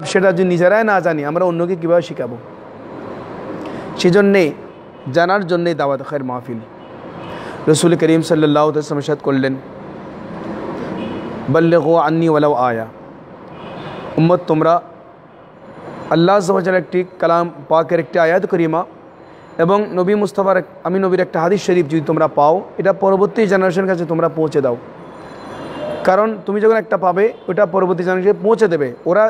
সেটা যদি নিজেরাই না জানি আমরা অন্যকে কীভাবে শেখাবো? সেজন্যে জানার জন্যেই দাওয়াত খায়ের মাহফিল। রসুল করিম সাল্লাল্লাহু আলাইহি ওয়াসাল্লাম ইরশাদ করলেন, বল্লিগু আন্নী ওয়ালাউ আয়া। উম্মত, তোমরা আল্লাহ আযজা ওয়া জাল্লার একটি কালাম পাকের একটি আয়াত করিমা এবং নবী মুস্তাফার আমি নবীর একটা হাদিস শরীফ যদি তোমরা পাও, এটা পরবর্তী জেনারেশনের কাছে তোমরা পৌঁছে দাও। কারণ তুমি যখন একটা পাবে, ওটা পরবর্তী জেনারেশনে পৌঁছে দেবে, ওরা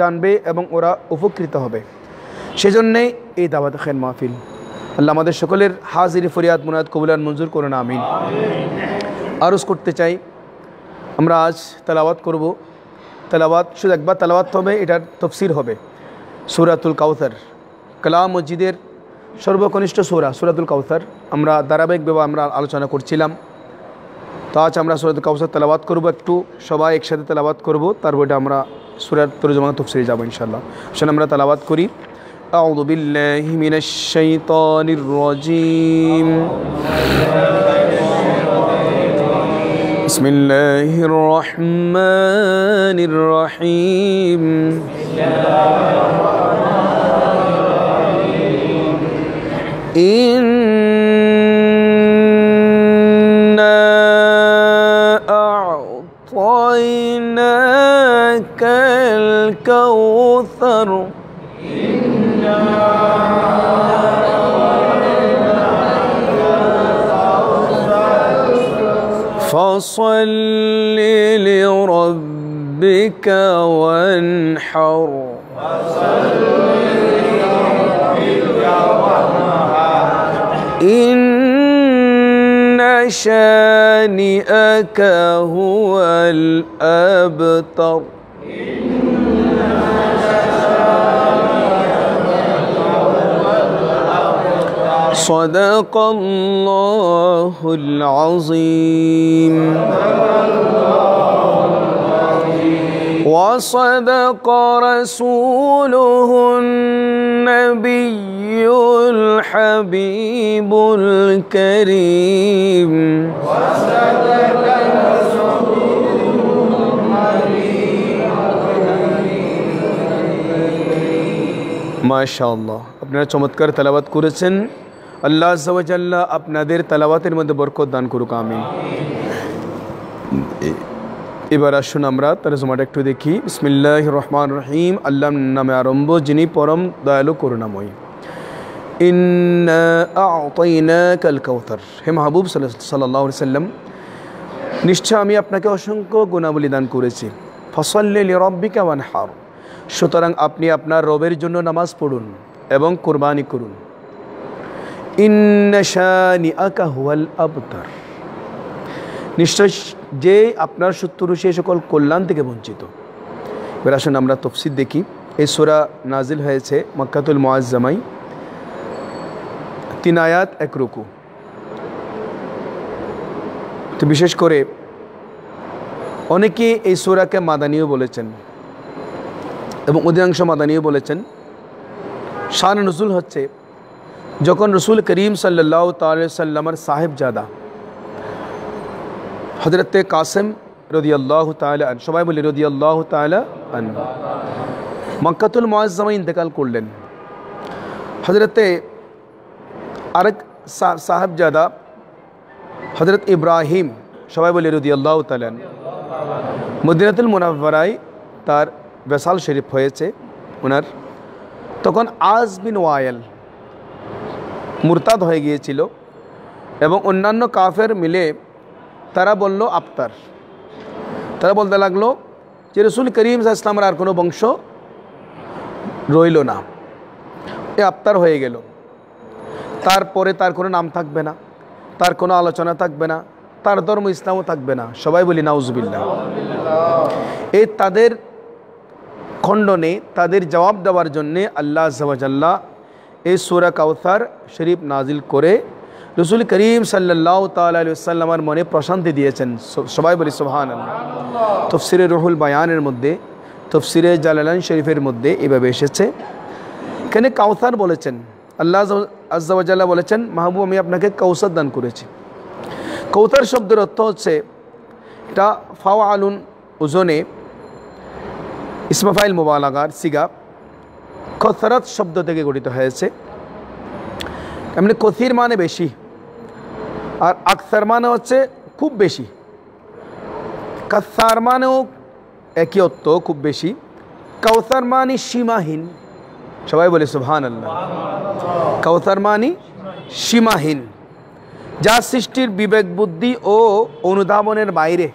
জানবে এবং ওরা উপকৃত হবে। সেজন্যেই এই দাওয়াত খায়ের মাহফিল। আল্লাহ আমাদের সকলের হাজির ফরিয়াদ মুনাদ কবুলান মঞ্জুর করুন, আমিন। আরজ করতে চাই, আমরা আজ তেলাওয়াত করব। তেলাওয়াত শুধু একবার তেলাওয়াত হবে, এটার তফসির হবে। সূরাতুল কাউসার, কালাম মসজিদের সর্বকনিষ্ঠ সূরা সূরাতুল কাউসার। আমরা ধারাবাহিকভাবে আমরা আলোচনা করছিলাম। তো আজ আমরা সূরাতুল কাউসার তেলাওয়াত করব, একটু সবাই একসাথে তেলাওয়াত করব, তারপর এটা আমরা সূরার তরজমা তফসিরে যাব ইনশাআল্লাহ। আসলে আমরা তেলাওয়াত করি। আউযু বিল্লাহি মিনাশ শাইতানির রাজীম। বিসমিল্লাহির রহমানির রহিম। ইন্না আ'তাইনাকাল কাউসার فصل لربك وانحر إن شانئك هو الأبتر صدق الله العظيم وصدق رسوله النبي الحبيب الكريم মাশাআল্লাহ। আপনারা চমৎকার তেলাওয়াত করেছেন। আল্লাহ আযজা ওয়া জাল্লা আপনাদের তেলাওয়াতের মধ্যে বরকত দান করুক, আমিন। এবার আসুন আমরা তরজমাটা একটু দেখি। বিসমিল্লাহির রহমানির রহিম। আল্লাহর নামে আরম্ভ, যিনি পরম দয়ালু করুণাময়ী। ইন্না আ'তাইনাকাল কাউসার। হে মাহবুব সাল্লাল্লাহু আলাইহি সাল্লাম, নিশ্চয় আমি আপনাকে অসংখ্য গুণাবলী দান করেছি। ফসল্লি লিরাব্বিকা ওয়ানহার। সুতরাং আপনি আপনার রবের জন্য নামাজ পড়ুন এবং কুরবানি করুন। ইন্না শানিআকা হুয়াল আবতার। নিশ্চয় যে আপনার শত্রু সেই সকল কল্যাণ থেকে বঞ্চিত। এবার আসুন আমরা তফসির দেখি। এই সূরা নাজিল হয়েছে মক্কাতুল মুআজ্জামায়, 3 আয়াত 1 রুকু। তো বিশেষ করে অনেকে এই সূরাকে মাদানীয় বলেছেন এবং অধিকাংশ মাদানীয় বলেছেন। শান নজুল হচ্ছে যখন রসুল করিম সাল্লাল্লাহু তাআলা আলাইহি সাল্লামের সাহেবজাদা হযরতে কাসেম রাদিয়াল্লাহু তাআলা আনহু, সবাই বলি রাদিয়াল্লাহু তাআলা আনহু, মক্কাতুল মুআজ্জামায় ইন্তেকাল করলেন। হযরতে আরেক সাহেবজাদা হযরত ইব্রাহিম, সবাই বলি রাদিয়াল্লাহু তাআলা আনহু, মদিনাতুল মুনাওয়ারায় তার বেসাল শরীফ হয়েছে ওনার। তখন আজ বিন ওয়াইল মুরতাদ হয়ে গিয়েছিল এবং অন্যান্য কাফের মিলে তারা বলল আবতার। তারা বলতে লাগলো যে রসুল করিম সাল্লাল্লাহু আলাইহি ওয়াসাল্লামের আর কোনো বংশ রইল না, এ আবতার হয়ে গেল। তারপরে তার কোনো নাম থাকবে না, তার কোনো আলোচনা থাকবে না, তার ধর্ম ইসলামও থাকবে না। সবাই বলি নাউজুবিল্লাহ। এই তাদের খণ্ডনে তাদের জবাব দেওয়ার জন্যে আল্লাহ আযজা ওয়া জাল্লা এই সূরা কাউসার শরীফ নাজিল করে রসুল করিম সাল্লাল্লাহু তাআলা আলাইহি ওয়াসাল্লামের মনে প্রশান্তি দিয়েছেন। সবাই বলি সুবহানাল্লাহ। তাফসীরে রুহুল বায়ানের মধ্যে, তাফসীরে জালালাইন শরীফের মধ্যে এভাবে এসেছে। এখানে কাউসার বলেছেন, আল্লাহ আযজা ওয়া জাল্লা বলেছেন, মাহবুব আমি আপনাকে কাউসার দান করেছি। কৌতার শব্দের অর্থ হচ্ছে এটা ফাওয়ালুন ওজনে ইসমে ফাইল মুবালাগার সিগা কসরত শব্দ থেকে গঠিত হয়েছে। এমনি কসির মানে বেশি, আর আকসার মানে হচ্ছে খুব বেশি। কাসার মানেও একই অর্থ, খুব বেশি। কাউসার মানে সীমাহীন। সবাই বলে সুবহানাল্লাহ। কাউসার মানে সীমাহীন, যা সৃষ্টির বিবেক বুদ্ধি ও অনুধাবনের বাইরে।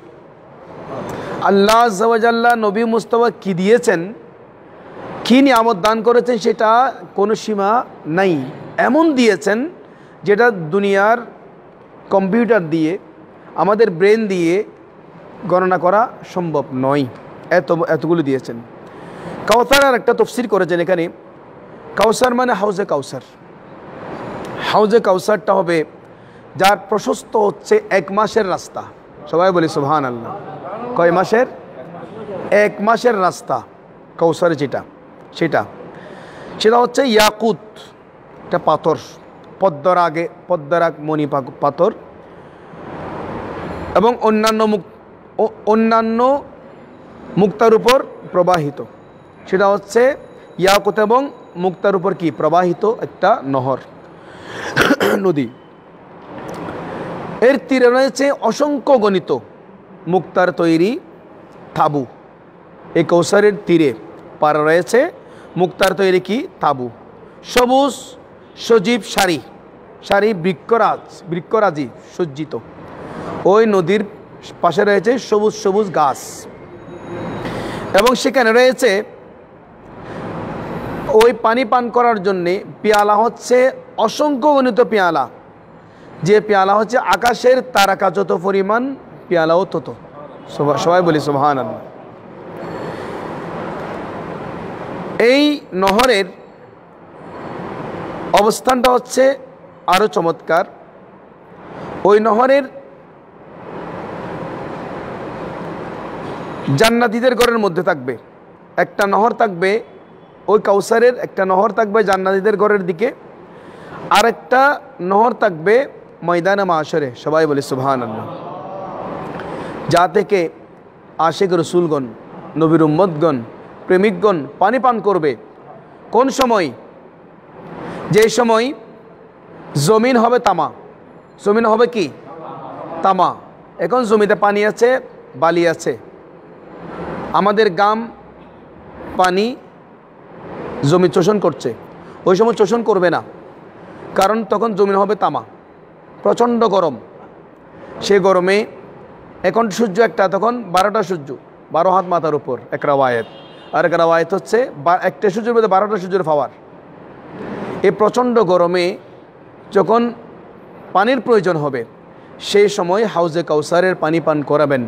আল্লাহ আযজা ওয়া জাল্লা নবী মুস্তাফা কি দিয়েছেন, কি নিয়ামত দান করেছেন, সেটা কোনো সীমা নাই। এমন দিয়েছেন যেটা দুনিয়ার কম্পিউটার দিয়ে, আমাদের ব্রেন দিয়ে গণনা করা সম্ভব নয়। এতগুলো দিয়েছেন। কাউসার আর একটা তফসির করেছেন এখানে। কাউসার মানে হাউজে কাউসার। হাউজে কাউসারটা হবে যার প্রশস্ত হচ্ছে 1 মাসের রাস্তা। সবাই বলি সুবহানাল্লাহ। কয় মাসের? 1 মাসের রাস্তা। কাউসার যেটা, সেটা হচ্ছে ইয়াকুত, একটা পাথর, পদ্মরাগ মণি পাথর, এবং অন্যান্য মুক্তার উপর প্রবাহিত। সেটা হচ্ছে ইয়াকুত এবং মুক্তার উপর কি প্রবাহিত একটা নহর, নদী। এর তীরে রয়েছে অসংখ্য গণিত মুক্তার তৈরি তাঁবু। এই কৌসারের তীরে পাড়া রয়েছে মুক্তার তৈরি কি তাঁবু। সবুজ সজীব সারি বৃক্ষরাজি সজ্জিত। ওই নদীর পাশে রয়েছে সবুজ সবুজ গাছ, এবং সেখানে রয়েছে ওই পানি পান করার জন্যে পেয়ালা হচ্ছে অসংখ্য গণিত পেয়ালা। যে পেয়ালা হচ্ছে আকাশের তারকা যত পরিমাণ, পেয়ালাও তত। সবাই বলি সুবহানাল্লাহ। এই নহরের অবস্থানটা হচ্ছে আরো চমৎকার। ওই নহরের জান্নাতীদের ঘরের মধ্যে থাকবে একটা নহর, থাকবে ওই কাউসারের একটা নহর থাকবে জান্নাতীদের ঘরের দিকে, আর একটা নহর থাকবে ময়দানে মাশরে। সবাই বলি সুবহানাল্লাহ। যা থেকে আশিক রসুলগণ, নবীর উম্মতগণ, প্রেমিকগণ পানি পান করবে। কোন সময়? যে সময় জমিন হবে তামা। জমিন হবে কি? তামা। এখন জমিতে পানি আছে, বালি আছে। আমাদের গাম পানি জমি শোষণ করছে, ওই সময় শোষণ করবে না, কারণ তখন জমিন হবে তামা, প্রচণ্ড গরম। সে গরমে এখন সূর্য একটা, তখন 12টা সূর্য, 12 হাত মাথার উপর এক রাওয়ায়াত, আর এক রাওয়ায়াত হচ্ছে একটা সূর্যের মধ্যে 12টা সূর্যের পাওয়ার। এই প্রচণ্ড গরমে যখন পানির প্রয়োজন হবে, সেই সময় হাউজে কাউসারের পানি পান করাবেন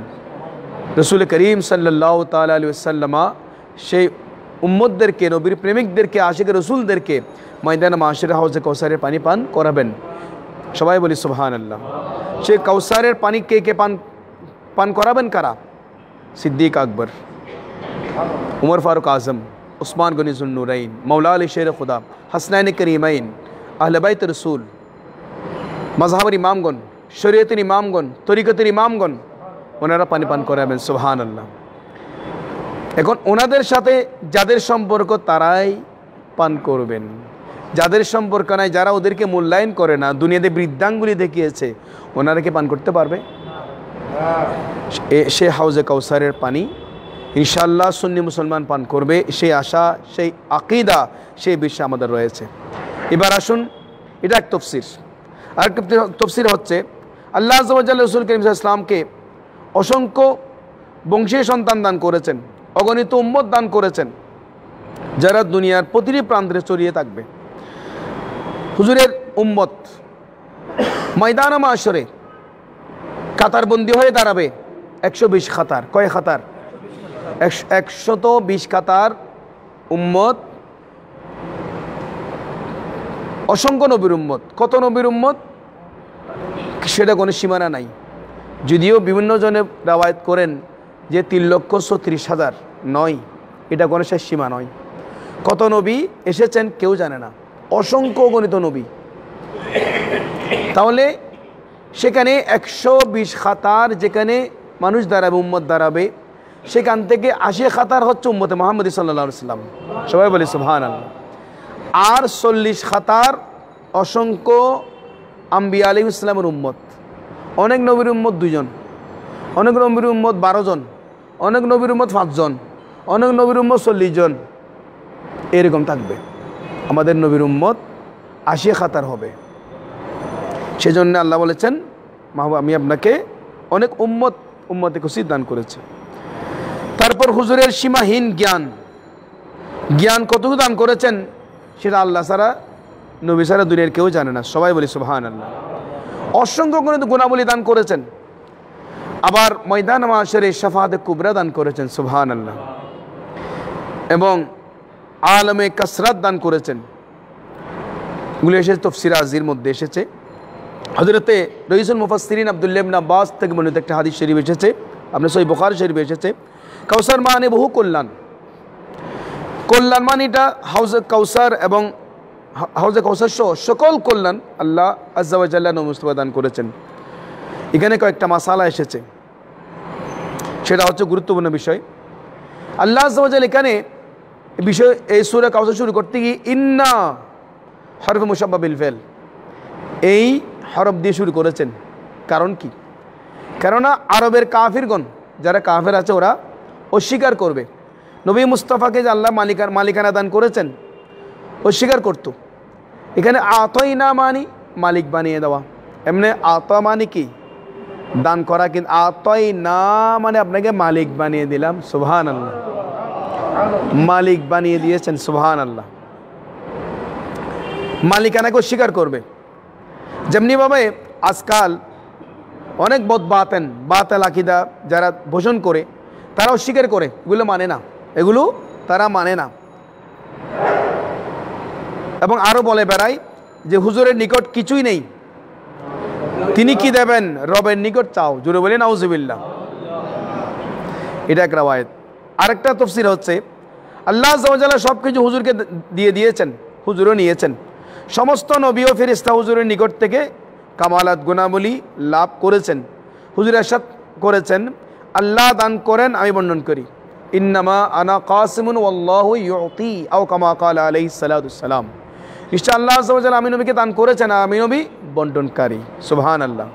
রসুল করিম সাল্লাল্লাহু তাআলা আলাইহি ওয়াসাল্লাম। সেই উম্মতদেরকে, নবীর প্রেমিকদেরকে, আশিক রসুলদেরকে ময়দানে মাশরে হাউজে কাউসারের পানি পান করাবেন। সবাই বলি সুবহানাল্লাহ। সেই কাউসারের পানি কে পান করাবেন? কারা? সিদ্দিক আকবর, উমর ফারুক আজম, উসমান গনি যুন্নুরাইন, মৌলা আলী শের খুদা, হাসনাইন করিমাইন, আহলে বাইত রসুল, মযহাবের ইমামগণ, শরীয়তের ইমামগণ, তরিকতের ইমামগণ, ওনারা পানি পান করাবেন। সুবহানাল্লাহ। এখন ওনাদের সাথে যাদের সম্পর্ক তারাই পান করবেন, যাদের সম্পর্ক নাই, যারা ওদেরকে মূল্যায়ন করে না, দুনিয়াতে বৃদ্ধাঙ্গুলি দেখিয়েছে, ওনারা কি পান করতে পারবে? সে হাউজে কাউসারের পানি ইনশাআল্লাহ সুন্নি মুসলমান পান করবে, সেই আশা, সেই আকিদা, সেই বিশ্বাস আমাদের রয়েছে। এবার আসুন, এটা এক তফসির। আরেকটা তফসির হচ্ছে আল্লাহ আযজা ওয়া জাল্লা রাসূল করিম সাল্লাল্লাহু আলাইহি ওয়াসাল্লামকে অসংখ্য বংশীয় সন্তান দান করেছেন, অগণিত উম্মত দান করেছেন, যারা দুনিয়ার প্রতিটি প্রান্তে ছড়িয়ে থাকবে। হুজুরের উম্মত ময়দানে মাশরে কাতারবন্দি হয়ে দাঁড়াবে 120 কাতার। কয় কাতার? 120 কাতার উম্মত, অসংখ্য নবীর উম্মত। কত নবীর উম্মত সেটা কোনো সীমানা নাই। যদিও বিভিন্ন জনে রাওয়ায়াত করেন যে 3,36,000 নয়, এটা কোনো শেষ সীমা নয়। কত নবী এসেছেন কেউ জানে না, অসংখ্য গণিত নবী। তাহলে সেখানে 120 কাতার যেখানে মানুষ দাঁড়াবে, উম্মত দাঁড়াবে, সেখান থেকে 80 খাতার হচ্ছে উম্মতে মুহাম্মদী সাল্লাল্লাহু আলাইহি ওয়াসাল্লাম, সবাই বলি সুবহানাল্লাহ। আর 40 খাতার অসংখ্য আম্বিয়া আলাইহিস সালামের উম্মত, অনেক নবীর উম্মত 2 জন, অনেক নবীর উম্মত 12 জন, অনেক নবীর উম্মত 5 জন, অনেক নবীর উম্মত 40 জন, এরকম থাকবে। আমাদের নবীর উম্মত 80 খাতার হবে। সেজন্য আল্লাহ বলেছেন আমি আপনাকে অনেক উম্মতে খুশি দান করেছি। তারপর হুজুরের সীমাহীন জ্ঞান কতটুকু দান করেছেন সেটা আল্লাহ ছাড়া, নবী ছাড়া দুনিয়ার কেউ জানে না, সবাই বলি সুবহানাল্লাহ। অসংখ্য গুণাবলী দান করেছেন। আবার ময়দান মাশরে শাফাআতে কুবরা দান করেছেন, সুবহানাল্লাহ। এবং আলমে কাসরাত দান করেছেন। এগুলো এসেছে তাফসীর আজির মধ্যে এসেছে। হযরতে রইসুল মুফাসসিরিন আব্দুল্লাহ ইবনে আব্বাস থেকে বর্ণিত একটা হাদিস শরীফ এসেছে, আপনার সহিহ বুখারী শরীফে এসেছে, কাউসার মানে বহু কল্যাণ। কল্যাণ মানে এটা হাউজে কাউসার এবং হাউজে কাউসার সহ সকল কল্যাণ আল্লাহ আজ্জা ওয়া জাল্লা নবী মুস্তাফা দান করেছেন। এখানে কয়েকটা মাসালা এসেছে, সেটা হচ্ছে গুরুত্বপূর্ণ বিষয়। আল্লাহ আজ্জা ওয়া জাল্লা এখানে বিষয় এই সূরা কাউসার শুরু করতে গিয়ে ইন্না হরফে মুশাব্বাহ বিল ফেল, এই হরফ দিয়ে শুরু করেছেন। কারণ কি? কেননা আরবের কাফিরগণ, যারা কাফের আছে, ওরা অস্বীকার করবে নবী মুস্তাফাকে যে আল্লাহ মালিকানা দান করেছেন, অস্বীকার করত। এখানে আতইনা মানি মালিক বানিয়ে দেওয়া, এমনি আতা মানে কি দান করা, কিন্তু আতইনা মানে আপনাকে মালিক বানিয়ে দিলাম, সুবহানাল্লাহ। মালিক বানিয়ে দিয়েছেন, সুবহানাল্লাহ। মালিকানাকে অস্বীকার করবে। যেমনিভাবে আজকাল অনেক বাতেল আকীদা যারা পোষণ করে, তারা অস্বীকার করে, এগুলো মানে না, এগুলো তারা মানে না। এবং আরও বলে বেড়ায় যে হুজুরের নিকট কিছুই নেই, তিনি কি দেবেন, রবের নিকট চাও, জুড়ে বলে নাউজুবিল্লাহ। এটা এক রাওয়ায়াত। আরেকটা তাফসীর হচ্ছে আল্লাহ আজ্জা ওয়া জাল্লা সব কিছু হুজুরকে দিয়ে দিয়েছেন, হুজুরও নিয়েছেন। সমস্ত নবী ও ফেরেশতা হুজুরের নিকট থেকে কামালাত গুণাবলী লাভ করেছেন। হুজুর ইরশাদ করেছেন, আল্লাহ দান করেন, আমি বন্টন করি। ইন্নামা আনা কাসিমুন ওয়াল্লাহু ইউতি, আও কামা ক্বালা আলাইহিস সালাতু সালাম। নিশ্চয় আল্লাহ আজ্জা ওয়া জাল্লা আমি নবীকে দান করেছেন, আমি নবী বন্টনকারী, সুবহানাল্লাহ।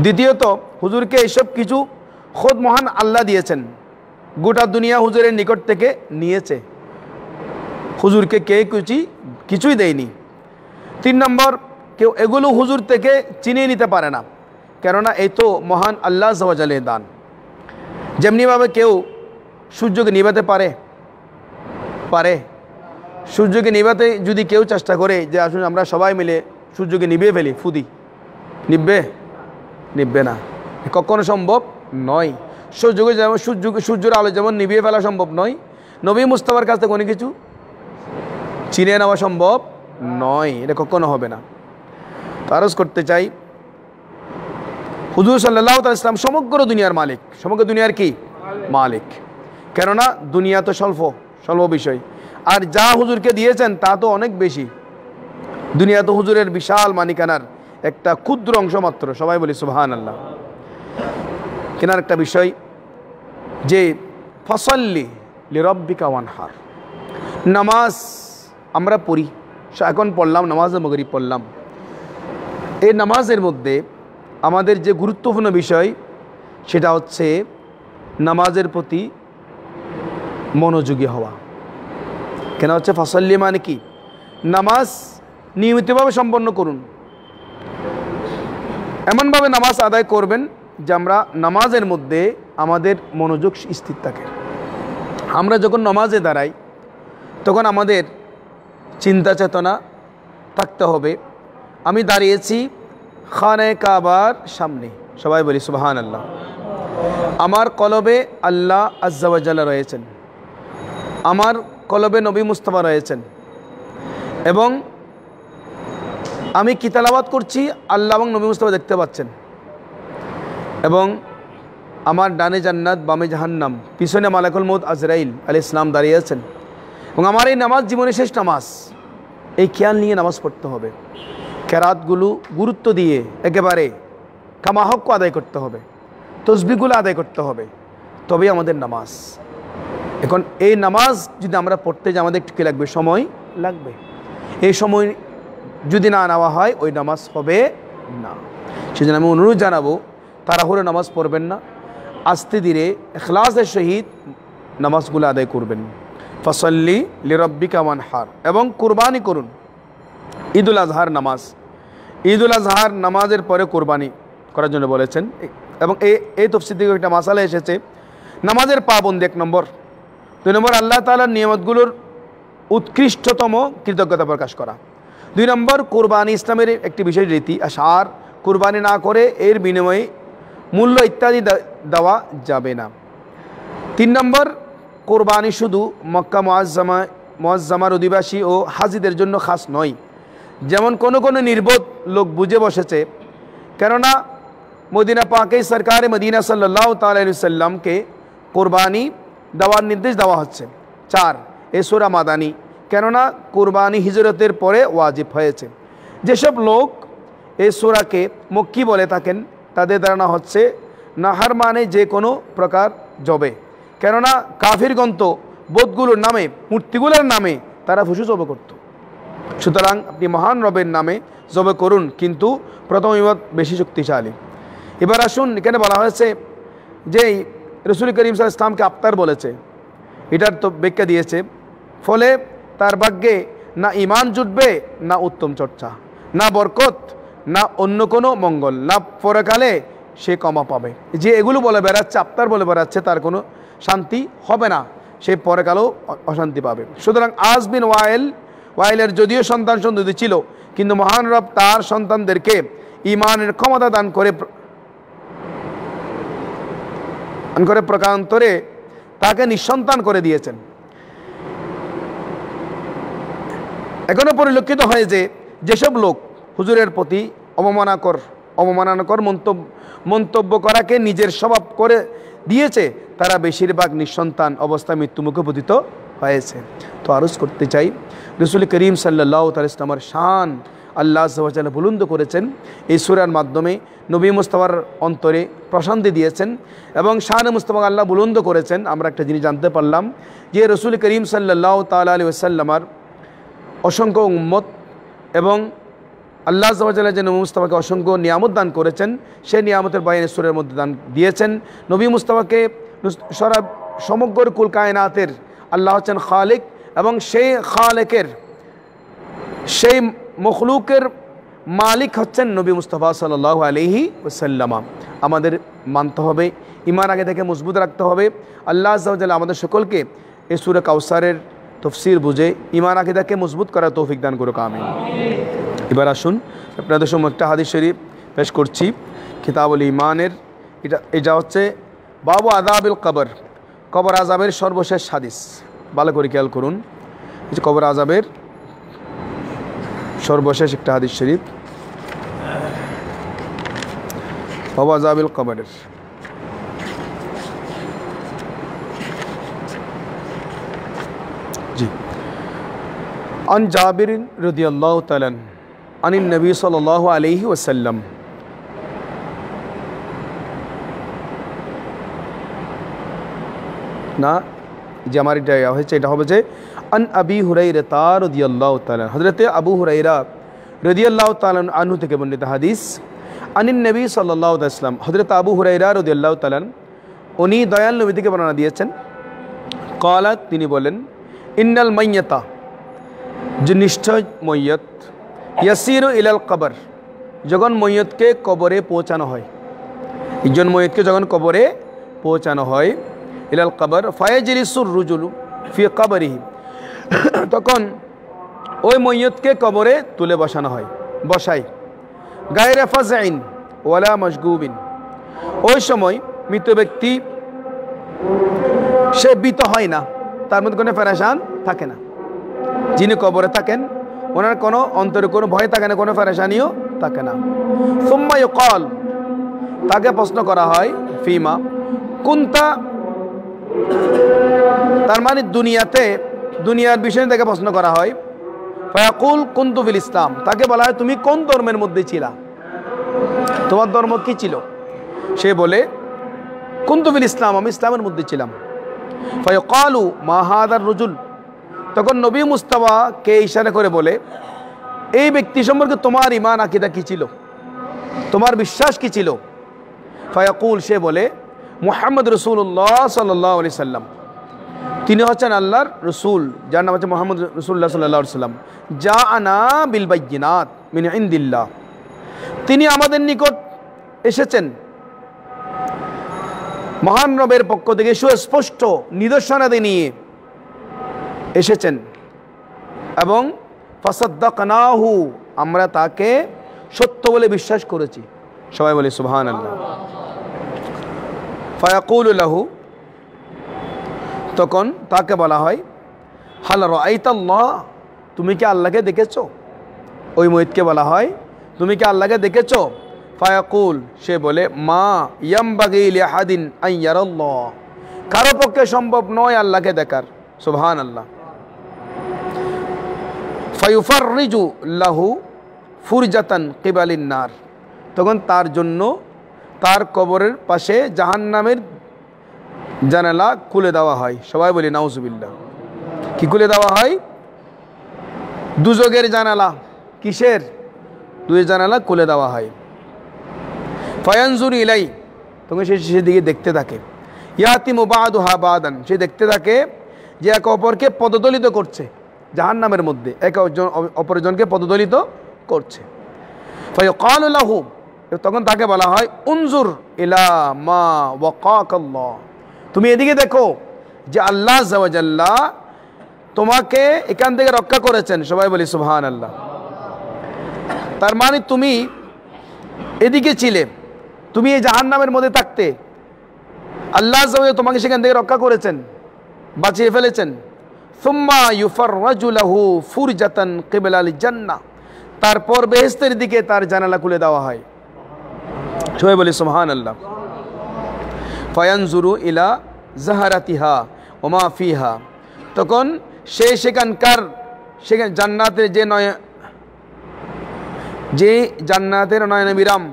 দ্বিতীয়ত, হুজুরকে এইসব কিছু খোদ মহান আল্লাহ দিয়েছেন, গোটা দুনিয়া হুজুরের নিকট থেকে নিয়েছে, হুজুরকে কে কিছুই দেয়নি। 3 নম্বর, কেউ এগুলো হুজুর থেকে চিনিয়ে নিতে পারে না, কেননা এই তো মহান আল্লাহ আজ্জা ওয়া জাল্লার দান। যেমনিভাবে কেউ সূর্যকে নিভাতে পারে, সূর্যকে নিভাতে যদি কেউ চেষ্টা করে যে আসুন আমরা সবাই মিলে সূর্যকে নিভিয়ে ফেলি, ফুদি, নিভবে না, কখনো সম্ভব নয়। সূর্যের আলো যেমন নিভিয়ে ফেলা সম্ভব নয়, নবী মুস্তাফার কাছ থেকে কোনো কিছু চিনে নেওয়া সম্ভব নয়, এটা কখনো হবে না। আরজ করতে চাই, হুজুর সাল্লাল্লাহু আলাইহি ওয়াসাল্লাম সমগ্র দুনিয়ার মালিক, সমগ্র দুনিয়ার কি মালিক, কেননা দুনিয়া তো স্বল্প বিষয়, আর যা হুজুরকে দিয়েছেন তা তো অনেক বেশি। দুনিয়া তো হুজুরের বিশাল মালিকানার একটা ক্ষুদ্র অংশ মাত্র, সবাই বলি সুবহানাল্লাহ। কেনার একটা বিষয় যে ফসল্লি লিরাব্বিকা ওয়ানহার, নামাজ আমরা পড়ি, এখন পড়লাম, নামাজে মাগরিব পড়লাম। এই নামাজের মধ্যে আমাদের যে গুরুত্বপূর্ণ বিষয় সেটা হচ্ছে নামাজের প্রতি মনোযোগী হওয়া। কেন হচ্ছে ফসল্লি মানে কি, নামাজ নিয়মিতভাবে সম্পন্ন করুন, এমনভাবে নামাজ আদায় করবেন যে আমরা নামাজের মধ্যে আমাদের মনোযোগ স্থির থাকে। আমরা যখন নামাজে দাঁড়াই তখন আমাদের চিন্তা চেতনা থাকতে হবে, আমি দাঁড়িয়েছি খানায়ে কাবার সামনে, সবাই বলি সুবহানাল্লাহ। আমার কলবে আল্লাহ আজ্জা ওয়া জাল্লা রয়েছেন, আমার কলবে নবী মুস্তাফা রয়েছেন, এবং আমি কি তেলাওয়াত করছি আল্লাহ এবং নবী মুস্তাফা দেখতে পাচ্ছেন, এবং আমার ডানে জান্নাত বামে জাহান্নাম, পিছনে মালাকুল মউত আজরাইল আলাইহিস সালাম দাঁড়িয়ে আছেন, এবং আমার এই নামাজ জীবনের শেষ নামাজ, এই খেয়াল নিয়ে নামাজ পড়তে হবে। কেরাতগুলো গুরুত্ব দিয়ে একেবারে কামাহক্য আদায় করতে হবে, তসবিহগুলো আদায় করতে হবে, তবেই আমাদের নামাজ। এখন এই নামাজ যদি আমরা পড়তে যাই আমাদের একটু কী লাগবে? সময় লাগবে। এই সময় যদি না নেওয়া হয় ওই নামাজ হবে না। সেজন্য আমি অনুরোধ জানাবো, তাড়াহুড়ো নামাজ পড়বেন না, আস্তে ধীরে ইখলাসের সহিত নামাজগুলো আদায় করবেন। ফসল্লি লিরব্বিকা ওয়ানহার, এবং কুরবানি করুন। ঈদুল আজহার নামাজ, ঈদুল আজহার নামাজের পরে কুরবানি করার জন্য বলেছেন। এবং এই তফসির থেকে একটা মাসালা এসেছে, নামাজের পাবন্দি 1 নম্বর। 2 নম্বর আল্লাহ তাআলার নিয়ামতগুলোর উৎকৃষ্টতম কৃতজ্ঞতা প্রকাশ করা। 2 নম্বর কুরবানি ইসলামের একটি বিশেষ রীতি, আর কুরবানি না করে এর বিনিময়ে মূল্য ইত্যাদি দেওয়া যাবে না। 3 নম্বর কোরবানি শুধু মক্কা মুআজ্জামার অধিবাসী ও হাজিদের জন্য খাস নয়, যেমন কোনো নির্বোধ লোক বুঝে বসেছে কেননা মদিনা পাকে সরকারে মদিনা সাল্লাল্লাহু তাআলা আলাইহি ওয়াসাল্লামকে কোরবানি দেওয়ার নির্দেশ দেওয়া হচ্ছে। 4 এই সূরা মাদানী, কেননা কোরবানি হিজরতের পরে ওয়াজিব হয়েছে। যেসব লোক এই সূরাকে মক্কি বলে থাকেন তাদের ধারণা হচ্ছে নাহার মানে যে কোনো প্রকার জবে, কেননা কাফিরগণ তো বোধগুলোর নামে, মূর্তিগুলোর নামে তারা পশু জবে করত। সুতরাং আপনি মহান রবের নামে জবে করুন, কিন্তু প্রথম ইবাদত বেশি শক্তিশালী। এবার আসুন, এখানে বলা হয়েছে যে রাসূল করিম সাল্লাল্লাহু আলাইহি ওয়াসাল্লামকে আফতার বলেছে, এটার তো ব্যাখ্যা দিয়েছে। ফলে তার ভাগ্যে না ঈমান জুটবে, না উত্তম চর্চা, না বরকত, না অন্য কোনো মঙ্গল, না পরকালে সে ক্ষমা পাবে। যে এগুলো বলে বেড়াচ্ছে, আফতার বলে বেড়াচ্ছে, তার কোনো শান্তি হবে না, সে পরকালেও অশান্তি পাবে। সুতরাং আজ বিন ওয়াইলের যদিও সন্তান সন্ততি ছিল, কিন্তু মহান রব তার সন্তানদেরকে ঈমানের ক্ষমতা দান করে প্রকারান্তরে তাকে নিঃসন্তান করে দিয়েছেন। এখনো পরিলক্ষিত হয় যে যেসব লোক হুজুরের প্রতি অবমাননাকর মন্তব্য করাকে নিজের স্বভাব করে দিয়েছে, তারা বেশিরভাগ নিঃসন্তান অবস্থায় মৃত্যুমুখে পতিত হয়েছে। তো আরজ করতে চাই, রাসূল করিম সাল্লাল্লাহু আলাইহি ওয়াসাল্লামের শান আল্লাহ আযজা ওয়া জাল্লা বুলন্দ করেছেন, এই সূরার মাধ্যমে নবী মুস্তাফার অন্তরে প্রশান্তি দিয়েছেন এবং শান মুস্তাফা আল্লাহ বুলন্দ করেছেন। আমরা একটা জিনিস জানতে পারলাম যে রাসূল করিম সাল্লাল্লাহু তাআলা আলাইহি ওয়াসাল্লামের অসংখ্য উম্মত এবং আল্লাহ আযজা ওয়া জাল্লা যে নবী মুস্তাফাকে অসংখ্য নিয়ামত দান করেছেন, সেই নিয়ামতের বয়ান সূরার মধ্যে দান দিয়েছেন। নবী মুস্তাফাকে সমগ্র কুল কায়নাতের আল্লাহ হচ্ছেন খালিক, এবং সেই খালেকের, সেই মখলুকের মালিক হচ্ছেন নবী মুস্তাফা সাল্লাল্লাহু আলাইহি ওয়াসাল্লাম। আমাদের মানতে হবে, ঈমান আগে থেকে মজবুত রাখতে হবে। আল্লাহ আযজা ওয়া জাল্লা আমাদের সকলকে এই সূরা কাউসারের তফসির বুঝে ঈমান আকীদাকে মজবুত করার তৌফিক দান করুক, আমিন। এবার আসুন আপনাদের সামনে একটা হাদিস শরীফ পেশ করছি কিতাবুল ঈমানের। এটা হচ্ছে বাবু আযাবিল কবর, কবর আযাবের সর্বশেষ হাদিস। ভালো করে খেয়াল করুন, এই যে কবর আযাবের সর্বশেষ একটা হাদিস শরীফ, বাবু আযাবিল কবরের। জি, আন জাবির রাদিয়াল্লাহু তাআলা আনিন নবী সাল্লাল্লাহু আলাইহি ওয়াসাল্লাম না, যে আমার এটা হয়েছে, এটা হবে যে আন আবি হুরায়রা রাদিয়াল্লাহু তাআলা, হযরতে আবু হুরায়রা রাদিয়াল্লাহু তাআলা আনহু থেকে বর্ণিত হাদিস। আনিন নবী সাল্লাল্লাহু আলাইহি ওয়াসাল্লাম, হযরতে আবু হুরায়রা রাদিয়াল্লাহু তাআলা উনি দয়াল নবী থেকে বর্ণনা দিয়েছেন। ক্বালাত, তিনি বলেন, ইন্নাল মাইয়াতা, যে নিশ্চয় মইয়ত, ইয়াসিরু ইলাল কবর, যখন মইয়তকে কবরে পৌঁছানো হয়, একজন মইয়তকে যখন কবরে পৌঁছানো হয়, ইলাল কবর ফায়াজলিসুর রুজুলু ফি কবরিহি, তখন ওই মইয়তকে কবরে তুলে বসানো হয়, বসাই, গায়রা ফাজঈন ওয়ালা মশগুবিন, ওই সময় মৃত ব্যক্তি সে ভীত হয় না, তার মধ্যে কোনো পেরেশান থাকে না। যিনি কবরে থাকেন ওনার কোনো অন্তরে কোনো ভয় থাকে না, কোনো পেরেশানিও থাকে না। সুম্মা ইউকাল, তাকে প্রশ্ন করা হয়, ফিমা কুনতা, তার মানে দুনিয়ার বিষয়ে তাকে প্রশ্ন করা হয়। ফায়াকুল কুনতু ফিল ইসলাম, তাকে বলা হয় তুমি কোন ধর্মের মধ্যে ছিলা, তোমার ধর্ম কি ছিল? সে বলে কুনতু ফিল ইসলাম, আমি ইসলামের মধ্যে ছিলাম। ফায়াকালু মা হাদার রজুল, তখন নবী মুস্তাফাকে ইশারা করে বলে, এই ব্যক্তি সম্পর্কে তোমার ঈমান আকীদা কি ছিল, তোমার বিশ্বাস কি ছিল? ফায়াকুল, সে বলে, মুহাম্মদ রাসূলুল্লাহ সাল্লাল্লাহু আলাইহি সাল্লাম, তিনি হচ্ছেন আল্লাহর রসুল, যার নাম হচ্ছে মুহাম্মদ রাসূলুল্লাহ সাল্লাল্লাহু আলাইহি সাল্লাম। জাআনা বিল বাইয়িনাত মিন ইনদিল্লাহ, তিনি আমাদের নিকট এসেছেন মহান রবের পক্ষ থেকে সুস্পষ্ট নিদর্শনাদি নিয়ে এসেছেন, এবং ফাসাদ্দাকনাহু, আমরা তাকে সত্য বলে বিশ্বাস করেছি। সবাই বলে সুবহানাল্লাহ। ফায়াকুলু লাহু, তখন তাকে বলা হয়, হাল রাআইতাল্লাহ, তুমি কি আল্লাহকে দেখেছো? ওই মুহিতকে বলা হয়, তুমি কি আল্লাহকে দেখেছো? ফায়াকুল, সে বলে, মা ইয়ামবাগি লিআহাদিন আন ইয়ারাল্লাহ, কারো পক্ষে সম্ভব নয় আল্লাহকে দেখার। সুবহানাল্লাহ। ফায়ুফাররিজু লাহু ফুরজাতান কিবালিন নার, তখন তার জন্য তার কবরের পাশে জাহান্নামের জানালা খুলে দেওয়া হয়। সবাই বলি নাউজুবিল্লাহ। কি খুলে দেওয়া হয়? দুজকের জানালা। কিসের? দুই জানালা খুলে দেওয়া হয়। ফায়ানজুরু ইলাই, তখন সে সেদিকে দেখতে থাকে। ইয়াতিমু বাদুহা বাদান, সে দেখতে থাকে যে একে অপরকে পদদলিত করছে জাহান্নামের মধ্যে, একে অপরজনকে পদদলিত করছে। ফায়ুকালু লাহু, তখন তাকে বলা হয়, উনজুর ইলা মা ওয়াকাকাল্লাহ, তুমি এদিকে দেখো যে আল্লাহ আযজা ওয়া জাল্লা তোমাকে এখান থেকে রক্ষা করেছেন। সবাই বলি সুবহানাল্লাহ। তার মানে তুমি এদিকে ছিলে, তুমি এই জাহান্নামের মধ্যে থাকতে, আল্লাহ আযজা ওয়া জাল্লা তোমাকে সেখান থেকে রক্ষা করেছেন, বাঁচিয়ে ফেলেছেন। সুম্মা ইউফাররাজু লাহু ফুরজাতান কিবলাল জান্নাহ, তারপর বেহেশতের দিকে তার জানালা খুলে দেওয়া হয়। সবাই বলি সুবহানাল্লাহ। ফায়ানজুরু ইলা জাহারাতিহা ওয়া মা ফিহা, তখন সে সেখানে জান্নাতের যে জান্নাতের নয়নাবিরাম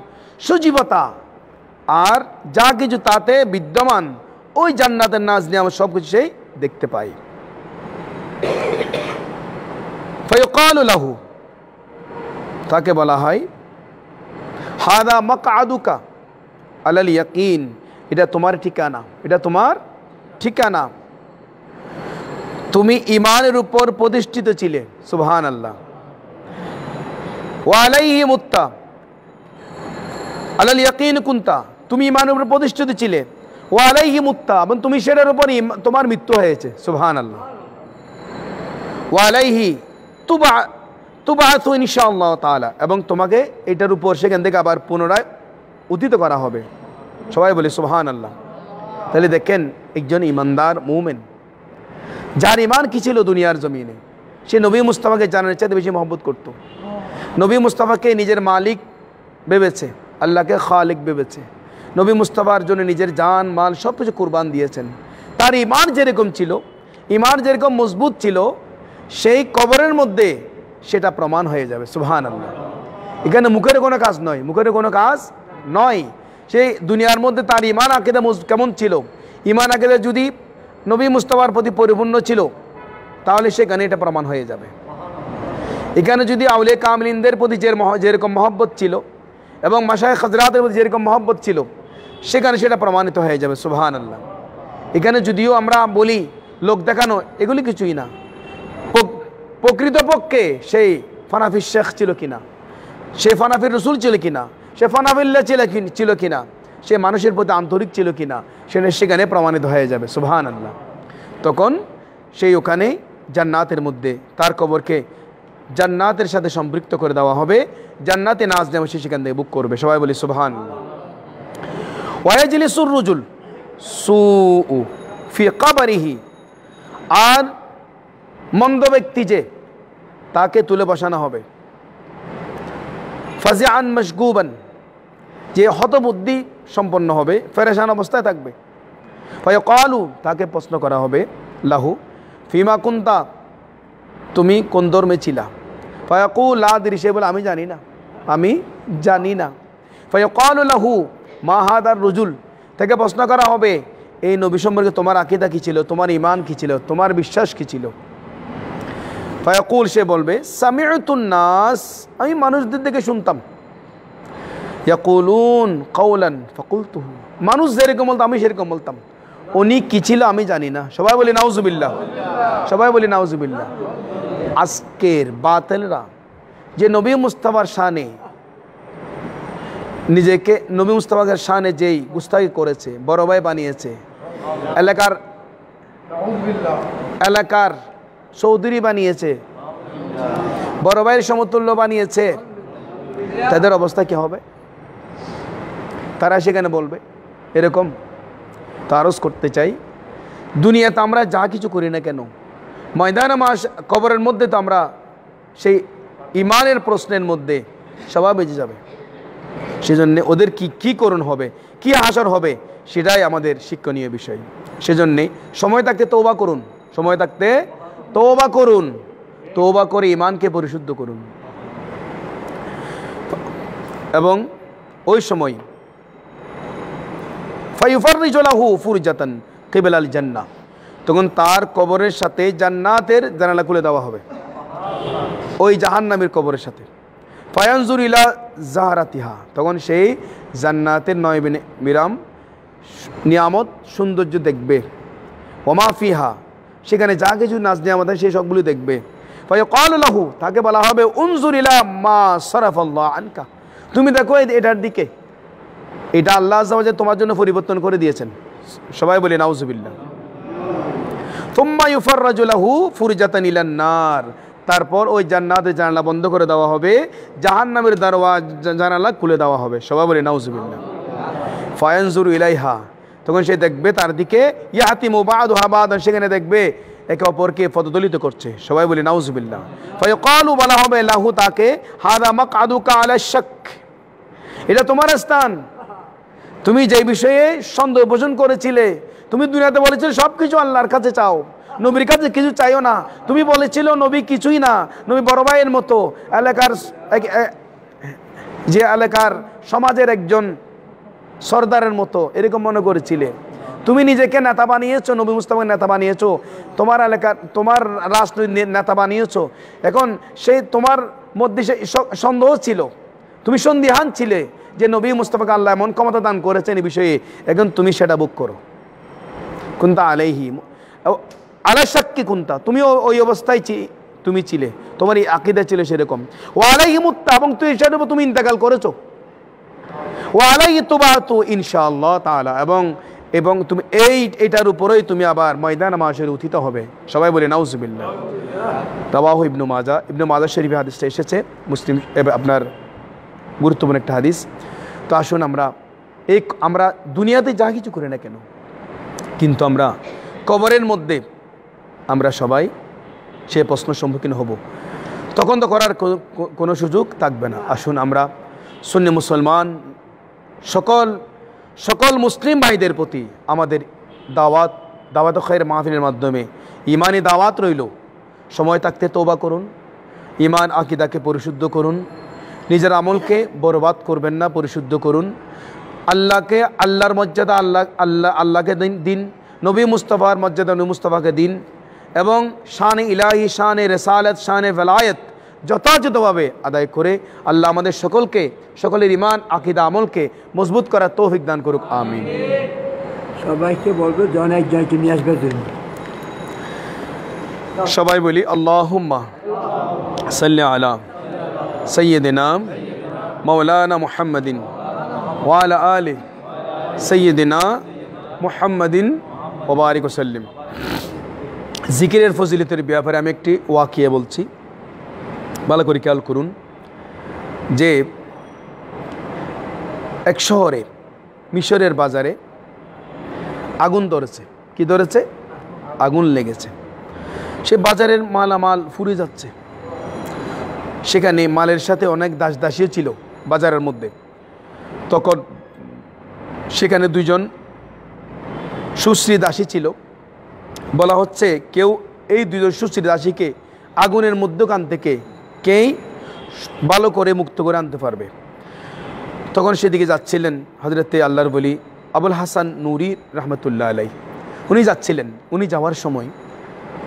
সজীবতা আর যা কিছু তাতে বিদ্যমান, ওই জান্নাতের নাজ নিয়ামত সব কিছু সেই দেখতে পাই। ফায়ুকালু লাহু, তাকে বলা হয়, হাদা মাকআদুকা আলাল ইয়াকিন, এটা তোমার ঠিকানা, এটা তোমার ঠিকানা, তুমি ঈমানের উপর প্রতিষ্ঠিত ছিলে। সুবহানাল্লাহ। ওয়া আলাইহি মুত্তা আলাল ইয়াকিন কুনতা, তুমি ঈমানের উপর প্রতিষ্ঠিত ছিলে। ওয়া আলাইহি মুত্তা, এবং তুমি সেটার উপর তোমার মৃত্যু হয়েছে। সুবহানাল্লাহ। ওয়া আলাইহি তুবআসু ইনশাআল্লাহ তাআলা, এবং তোমাকে এটার উপর সেখান থেকে আবার পুনরায় উত্থিত করা হবে। সবাই বলে সুবহানাল্লাহ। তাহলে দেখেন, একজন ইমানদার মুমিন, যার ঈমান কি ছিল দুনিয়ার জমিনে, সে নবী মুস্তাফাকে জানার চাইতে বেশি মহব্বত করত। নবী মুস্তাফাকে নিজের মালিক ভেবেছে, আল্লাহকে খালিক ভেবেছে। নবী মুস্তাফার জন্য নিজের জান মাল সব কিছু কুরবান দিয়েছেন। তার ঈমান যেরকম ছিল, ঈমান যেরকম মজবুত ছিল, সেই কবরের মধ্যে সেটা প্রমাণ হয়ে যাবে। সুবহানাল্লাহ। এখানে মুখের কোনো কাজ নয়, মুখের কোনো কাজ নয়। সেই দুনিয়ার মধ্যে তার ঈমান আকীদা কেমন ছিল, ঈমান আকীদা যদি নবী মুস্তাফার প্রতি পরিপূর্ণ ছিল, তাহলে সেখানে এটা প্রমাণ হয়ে যাবে। এখানে যদি আউলিয়া কামিলিনদের প্রতি যেরকম মহব্বত ছিল এবং মাশায়েখ হযরতের প্রতি যেরকম মহব্বত ছিল, সেখানে সেটা প্রমাণিত হয়ে যাবে। সুবহানাল্লাহ। এখানে যদিও আমরা বলি লোক দেখানো, এগুলি কিছুই না। প্রকৃতপক্ষে সেই ফানাফির শেখ ছিল কিনা, সে ফানাফির রসুল ছিল কিনা, সে ফানাফিল্লাহ ছিল কিনা, সে মানুষের প্রতি আন্তরিক ছিল কিনা, সেখানে প্রমাণিত হয়ে যাবে। সুবহানাল্লাহ। তখন সেই ওখানে জান্নাতের মধ্যে তার কবরকে জান্নাতের সাথে সম্পৃক্ত করে দেওয়া হবে, জান্নাতে নাজ নেওয়া সে সেখান থেকে বুক করবে। সবাই বলি সুবহানাল্লাহ। ওয়ায়াজলিসুর রুজুল সুউ ফি কবরিহি, আর মন্দ ব্যক্তি যে, তাকে তুলে বসানো হবে। ফাজিআন মাশগুবান, যে হতবুদ্ধি সম্পন্ন হবে, ফেরেশান অবস্থায় থাকবে। ফায়াকালু, তাকে প্রশ্ন করা হবে, লাহু ফিমা কুনতা, তুমি কোন ধর্মে ছিলা? ফায়াকুল লা আদরি, সে বলে আমি জানি না, আমি জানি না। ফায়াকালু লাহু মা হাদার রজুল, থেকে প্রশ্ন করা হবে এই নবী সম্পর্কে তোমার আকীদা কী ছিল, তোমার ঈমান কী ছিল, তোমার বিশ্বাস কী ছিল। ফায়াকুল, সে বলবে সামিউতুন নাস, আমি মানুষদের থেকে শুনতাম, ইয়াকুলুন কাওলান ফাকুলতুহু, মানুষ যেরকম বলতো আমি সেরকম বলতাম, উনি কী ছিল আমি জানি না। সবাই বলি নাউজুবিল্লাহ, সবাই বলি নাউজুবিল্লাহ। আজকের বাতিলরা যে নবী মুস্তাফার শানে নিজেকে, নবী মুস্তাফার শানে যেই গুস্তাখি করেছে, বড় ভাই বানিয়েছে, এলাকার চৌধুরী বানিয়েছে, বড় ভাইয়ের সমতুল্য বানিয়েছে, তাদের অবস্থা কি হবে? তারা সেখানে বলবে এরকম। তারস করতে চাই, দুনিয়াতে আমরা যা কিছু করি না কেন, ময়দানে মাস কবরের মধ্যে তো আমরা সেই ইমানের প্রশ্নের মধ্যে সবাই বেঁচে যাবে। সেজন্য ওদের কি করণ হবে, কি হাসর হবে, সেটাই আমাদের শিক্ষণীয় বিষয়। সেজন্যে সময় থাকতে তওবা করুন, সময় থাকতে তওবা করুন, তওবা করে ইমানকে পরিশুদ্ধ করুন। এবং ওই সময় ফায়ুফাররিজু লাহু ফুরজাতান কিবলাল জান্নাহ, তখন তার কবরের সাথে জান্নাতের জানালা খুলে দেওয়া হবে, ওই জাহান্নামের কবরের সাথে। ফায়ানজুর ইলা জাহরাতিহা, তখন সেই জান্নাতের নয় মিরাম নিয়ামত সৌন্দর্য দেখবে। ওমা ফিহা, সেখানে যা কিছু নাজ নিয়ামত হয় সেই সবগুলো দেখবে। ফায়াকালু লাহু, তাকে বলা হবে উনজুর ইলা মা সারাফাল্লাহু আনকা, তুমি দেখো এটার দিকে, এটা আল্লাহ আযজা ওয়া জাল্লা তোমার জন্য পরিবর্তন করে দিয়েছেন। সবাই বলি নাউজুবিল্লাহ। সুম্মা ইউফাররাজু লাহু ফুরজাতান ইলান নার, তারপর ওই জান্নাতের জানালা বন্ধ করে দেওয়া হবে, জাহান্নামের দরওয়াজা জানালা খুলে দেওয়া হবে। সবাই বলি নাউজুবিল্লাহ। ফায়ানজুরু ইলাইহা, তখন সে দেখবে তার দিকে, ইয়াতিমু বাদুহা বাদান, সেখানে দেখবে একে অপরকে পদদলিত করছে। সবাই বলি নাউজুবিল্লাহ। ফায়াকালু, বলা হবে লাহু তাকে, হাদা মাকআদুকা আলা শাক, এটা তোমার স্থান, তুমি যে বিষয়ে সন্দেহ পোষণ করেছিলে, তুমি দুনিয়াতে বলেছিলে সব কিছু আল্লাহর কাছে চাও, নবীর কাছে কিছু চাইও না, তুমি বলেছিল নবী কিছুই না, নবী বড় ভাইয়ের মতো, এলাকার সমাজের একজন সর্দারের মতো এরকম মনে করেছিলে, তুমি নিজেকে নেতা বানিয়েছো, নবী মুস্তাফাকে নেতা বানিয়েছো, তোমার এলাকার তোমার রাষ্ট্রীয় নেতা বানিয়েছো। এখন সেই তোমার মধ্যে সে সন্দেহ ছিল, তুমি সন্দিহান ছিলে যে নবী মুস্তাফাকে আল্লাহ এমন ক্ষমতা দান করেছেন এই বিষয়ে, এখন তুমি সেটা বুক করো। কুনতা আলাইহি আলা শাক্কি কুনতা, তুমিও ওই অবস্থায় তুমি ছিলে, তোমার এই আকীদা ছিল সেরকম। ওয়া আলাইহি মুত্তা, এবং তুই সেটার উপর তুমি ইন্তেকাল করেছো। ওয়া আলাইহি তুবাতু ইনশাআল্লাহ তাআলা, এবং তুমি এইটার উপরেই তুমি আবার ময়দান মাশরে উত্থিত হবে। সবাই বলে নাউজুবিল্লাহ। রাওয়াহু ইবনু মাজাহ শরীফে হাদিসটা এসেছে, মুসলিম আপনার গুরুত্বপূর্ণ একটা হাদিস। তো আসুন আমরা দুনিয়াতে যা কিছু করি না কেন, কিন্তু আমরা কবরের মধ্যে আমরা সবাই সে প্রশ্ন সম্মুখীন হব, তখন তো করার কোনো সুযোগ থাকবে না। আসুন আমরা সুন্নি মুসলমান সকল মুসলিম ভাইদের প্রতি আমাদের দাওয়াত খায়ের মাহফিলের মাধ্যমে ইমানি দাওয়াত রইল, সময় থাকতে তওবা করুন, ইমান আকীদাকে পরিশুদ্ধ করুন, নিজের আমলকে বরবাদ করবেন না, পরিশুদ্ধ করুন, আল্লাহর মর্যাদা আল্লাহকে দিন, নবী মুস্তাফার মর্যাদা নবী মুস্তাফাকে দিন, এবং শানে ইলাহি, শানে রেসালত, শানে ভেলায়েত যথাযথভাবে আদায় করে আল্লাহ আমাদের সকলের ইমান আকীদা আমলকে মজবুত করার তৌফিক দান করুক, আমিন। সবাইকে বলবো জন একজনকে নিয়ে আসবে। সবাই বলি আল্লাহুম্মা সাল্লি আলা সাইয়্যিদিনা মাওলানা মুহাম্মাদিন ওয়া আলা আলি সাইয়্যিদিনা মুহাম্মাদিন ওয়া বারিক ওয়া সাল্লিম। জিকিরের ফজিলতের ব্যাপারে আমি একটি ওয়াকিয়া বলছি, ভালো করে খেয়াল করুন। যে এক শহরে, মিশরের বাজারে আগুন ধরেছে। কি ধরেছে? আগুন লেগেছে। সে বাজারের মালামাল ফুরিয়ে যাচ্ছে। সেখানে মালের সাথে অনেক দাসদাসীও ছিল বাজারের মধ্যে। তখন সেখানে দুইজন সুশ্রী দাসী ছিল। বলা হচ্ছে কেউ এই দুইজন সুশ্রী দাসীকে আগুনের মধ্যখান থেকে কেই ভালো করে মুক্ত করে আনতে পারবে। তখন সেদিকে যাচ্ছিলেন হযরতে আল্লাহর ওলি আবুল হাসান নুরি রহমতুল্লাহ আলাই উনি যাচ্ছিলেন। উনি যাওয়ার সময়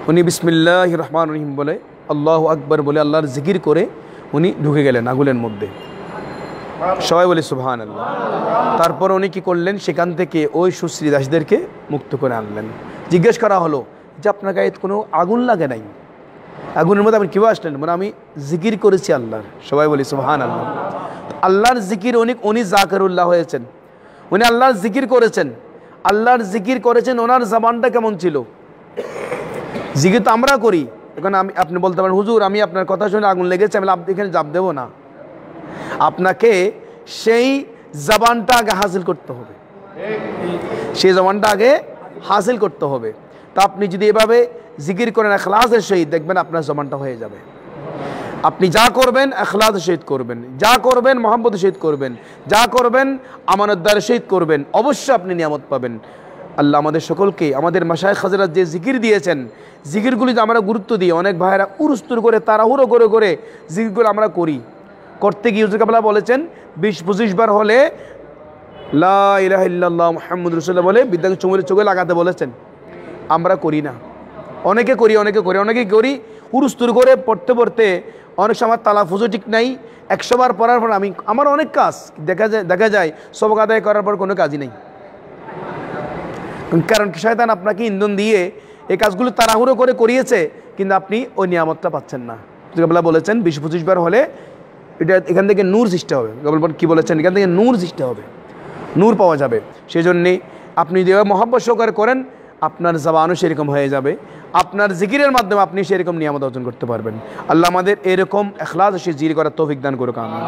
উনি বিসমিল্লাহির রহমানির রহিম বলে আল্লাহু আকবার বলে আল্লাহর জিকির করে উনি ঢুকে গেলেন আগুনের মধ্যে। সবাই বলে সুবহানাল্লাহ। তারপর উনি কি করলেন, সেখান থেকে ওই সুশ্রী দাসদেরকে মুক্ত করে আনলেন। জিজ্ঞেস করা হলো যে আপনার গায়ে কোনো আগুন লাগে নাই, আগুনের মধ্যে আপনি কীভাবে আসলেন? মানে আমি জিকির করেছি আল্লাহর। সবাই বলি সুবহানাল্লাহ। আল্লাহর জিকির উনি জাকিরুল্লাহ হয়েছেন, উনি আল্লাহর জিকির করেছেন। আল্লাহর জিকির করেছেন, ওনার জবানটা কেমন ছিল? জিকির তো আমরা করি। এখন আপনি বলতে পারেন হুজুর আমি আপনার কথা শুনে আগুন লেগেছে, আমি এখানে জাপ দেবো না। আপনাকে সেই জবানটা আগে হাসিল করতে হবে, সেই জবানটা আগে হাসিল করতে হবে। তা আপনি যদি এভাবে জিকির করেন ইখলাসের সহিত, দেখবেন আপনার জবানটা হয়ে যাবে। আপনি যা করবেন ইখলাসের সহিত করবেন, যা করবেন মহব্বতের সহিত করবেন, যা করবেন আমানতদারের সহিত করবেন, অবশ্যই আপনি নিয়ামত পাবেন। আল্লাহ আমাদের সকলকে, আমাদের মাশায়েখ হযরত যে জিকির দিয়েছেন, জিকিরগুলি যে আমরা গুরুত্ব দিই। অনেক ভাইয়েরা উরুস্তুর করে তাড়াহুড়ো করে করে জিকিরগুলো আমরা করি। করতে গিয়ে হুজুর কাবলা বলেছেন 20-25 বার হলে লা ইলাহা ইল্লাল্লাহ মুহাম্মাদুর রাসূলুল্লাহ বলে বিদ্যাকে চোখে লাগাতে বলেছেন। আমরা করি না। অনেকে করি উরুস্তুর করে পড়তে পড়তে অনেক সময় তালাফুজও ঠিক নাই। 100 বার পড়ার পর আমার অনেক কাজ দেখা যায় সবক আদায় করার পর কোনো কাজই নেই। কারণ কি শয়তান আপনাকে ইন্ধন দিয়ে এই কাজগুলো তাড়াহুড়ো করে করিয়েছে, কিন্তু আপনি ওই নিয়ামতটা পাচ্ছেন না। কাবলা বলেছেন 20-25 বার হলে এখান থেকে নূর সৃষ্টি হবে। কাবলা কি বলেছেন? এখান থেকে নূর সৃষ্টি হবে, নূর পাওয়া যাবে। সেই জন্যে আপনি যে মহব্বত সহকারে করেন, আপনার জবানও সেরকম হয়ে যাবে, আপনার জিকিরের মাধ্যমে আপনি সেরকম নিয়ামত অর্জন করতে পারবেন। আল্লাহ আমাদের এরকম ইখলাস সে জিকির করার তৌফিক দান করুক, আমিন।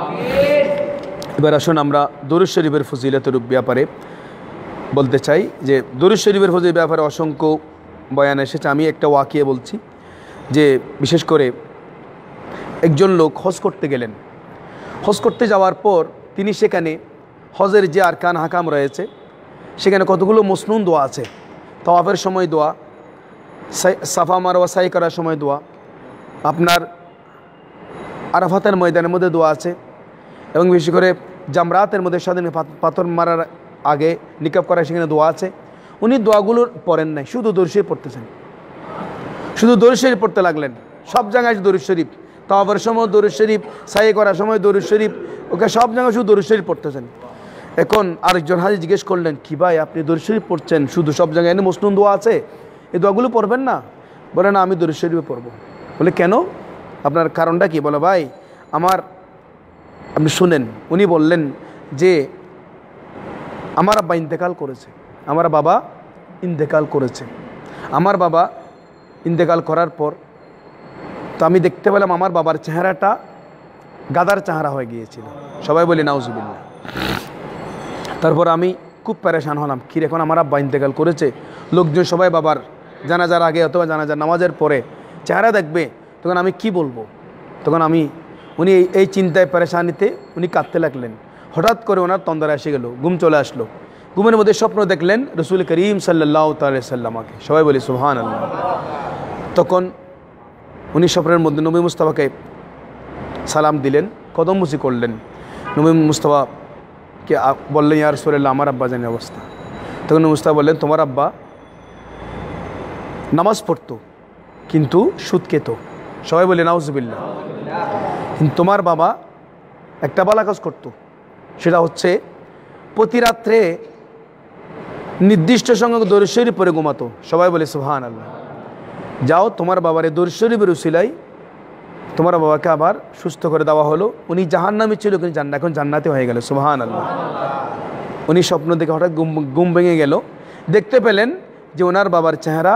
এবার আসুন আমরা দরুদ শরীফের ফজিলতের ব্যাপারে বলতে চাই। যে দরুদ শরীফের ফজিলতের ব্যাপারে অসংখ্য বয়ান এসেছে। আমি একটা ওয়াকিয়া বলছি যে বিশেষ করে একজন লোক হজ করতে গেলেন। হজ করতে যাওয়ার পর তিনি সেখানে হজের যে আরকান হাকাম রয়েছে সেখানে কতগুলো মসনুন দোয়া আছে। তাওয়াফের সময় দোয়া, সাফা মারওয়া সাই করার সময় দোয়া, আপনার আরাফাতের ময়দানের মধ্যে দোয়া আছে, এবং বিশেষ করে জামরাতের মধ্যে স্বাধীন পাথর মারার আগে নিকাব করার সেখানে দোয়া আছে। উনি দোয়াগুলো পড়েন নাই, শুধু দরুদ শরীফ পড়তেছেন, শুধু দরুদ শরীফ পড়তে লাগলেন। সব জায়গায় দরুদ শরীফ, তাওয়াফের সময় দরুদ শরীফ, সাই করার সময় দরুদ শরীফ, ওকে সব জায়গায় শুধু দরুদ শরীফ পড়তেছেন। এখন আরেকজন হাজি জিজ্ঞেস করলেন, কি ভাই আপনি দরুদ শরীফ পড়ছেন, শুধু সব জায়গায় এনে মসনুন দোয়া আছে, এই দোয়াগুলো পড়বেন না? বলে না, আমি দরুদ শরীফ পড়বো। বলে কেন, আপনার কারণটা কি? বলে ভাই আপনি শুনেন। উনি বললেন যে আমার আব্বা ইন্তেকাল করেছে, আমার বাবা ইন্তেকাল করেছে। আমার বাবা ইন্তেকাল করার পর তো আমি দেখতে পেলাম আমার বাবার চেহারাটা গাদার চেহারা হয়ে গিয়েছিল। সবাই বলি নাউজুবিল্লাহ। তারপর আমি খুব পেরেশান হলাম, কি এখন আমার আব্বা ইন্তেকাল করেছে, লোকজন সবাই বাবার জানাজার আগে অথবা জানাজার নামাজের পরে চেহারা দেখবে, তখন আমি কি বলবো? তখন উনি এই চিন্তায় পেরেশানিতে উনি কাঁদতে লাগলেন। হঠাৎ করে ওনার তন্দ্রা এসে গেল, ঘুম চলে আসলো। ঘুমের মধ্যে স্বপ্ন দেখলেন রসুল করিম সাল্লাল্লাহু তাআলা সাল্লামাকে। সবাই বলি সুবহানাল্লাহ। তখন উনি স্বপ্নের মধ্যে নবী মুস্তাফাকে সালাম দিলেন, কদমবুসি করলেন। নবী মুস্তাফাকে বললেন, ইয়া রাসূলুল্লাহ আমার আব্বা জানের অবস্থা। তখন নবী মুস্তাফা বললেন, তোমার আব্বা নামাজ পড়তো কিন্তু সুদ খেত। সবাই বলে নাউজুবিল্লাহ। কিন্তু তোমার বাবা একটা ভালো কাজ করতো, সেটা হচ্ছে প্রতি রাত্রে নির্দিষ্ট সংখ্যক দরুদ শরীফ পড়ে ঘুমাতো। সবাই বলে সুবহানাল্লাহ। যাও তোমার বাবার এই দরুদ শরীফের উসিলায় তোমার বাবাকে আবার সুস্থ করে দেওয়া হলো। উনি জাহান্নামী ছিল কিন্তু এখন জান্নাতে হয়ে গেল। সুবহানাল্লাহ। উনি স্বপ্ন দেখে হঠাৎ ঘুম ভেঙে গেল, দেখতে পেলেন যে ওনার বাবার চেহারা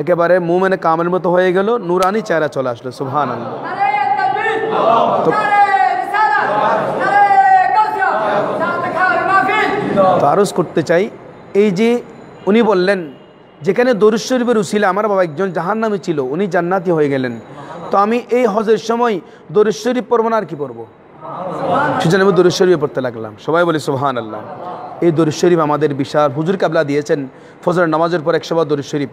একেবারে মুমিনে কামেল মতো হয়ে গেল, নুরানি চেহারা চলে আসলো। সুবহানাল্লাহ। তো আরজ করতে চাই, এই যে উনি বললেন যেখানে দরুদ শরীফের উসিলা আমার বাবা একজন জাহান্নামী ছিল, উনি জান্নাতি হয়ে গেলেন, তো আমি এই হজের সময় দরুদ শরীফ পড়বো না আর কি পড়বো? সেজন্য আমি দরুদ শরীফ পড়তে লাগলাম। সবাই বলি সুবহানাল্লাহ। এই দরুদ শরীফ আমাদের বিশাল হুজুর কাবলা দিয়েছেন। ফজর নামাজের পর 100 বার দরুদ শরীফ,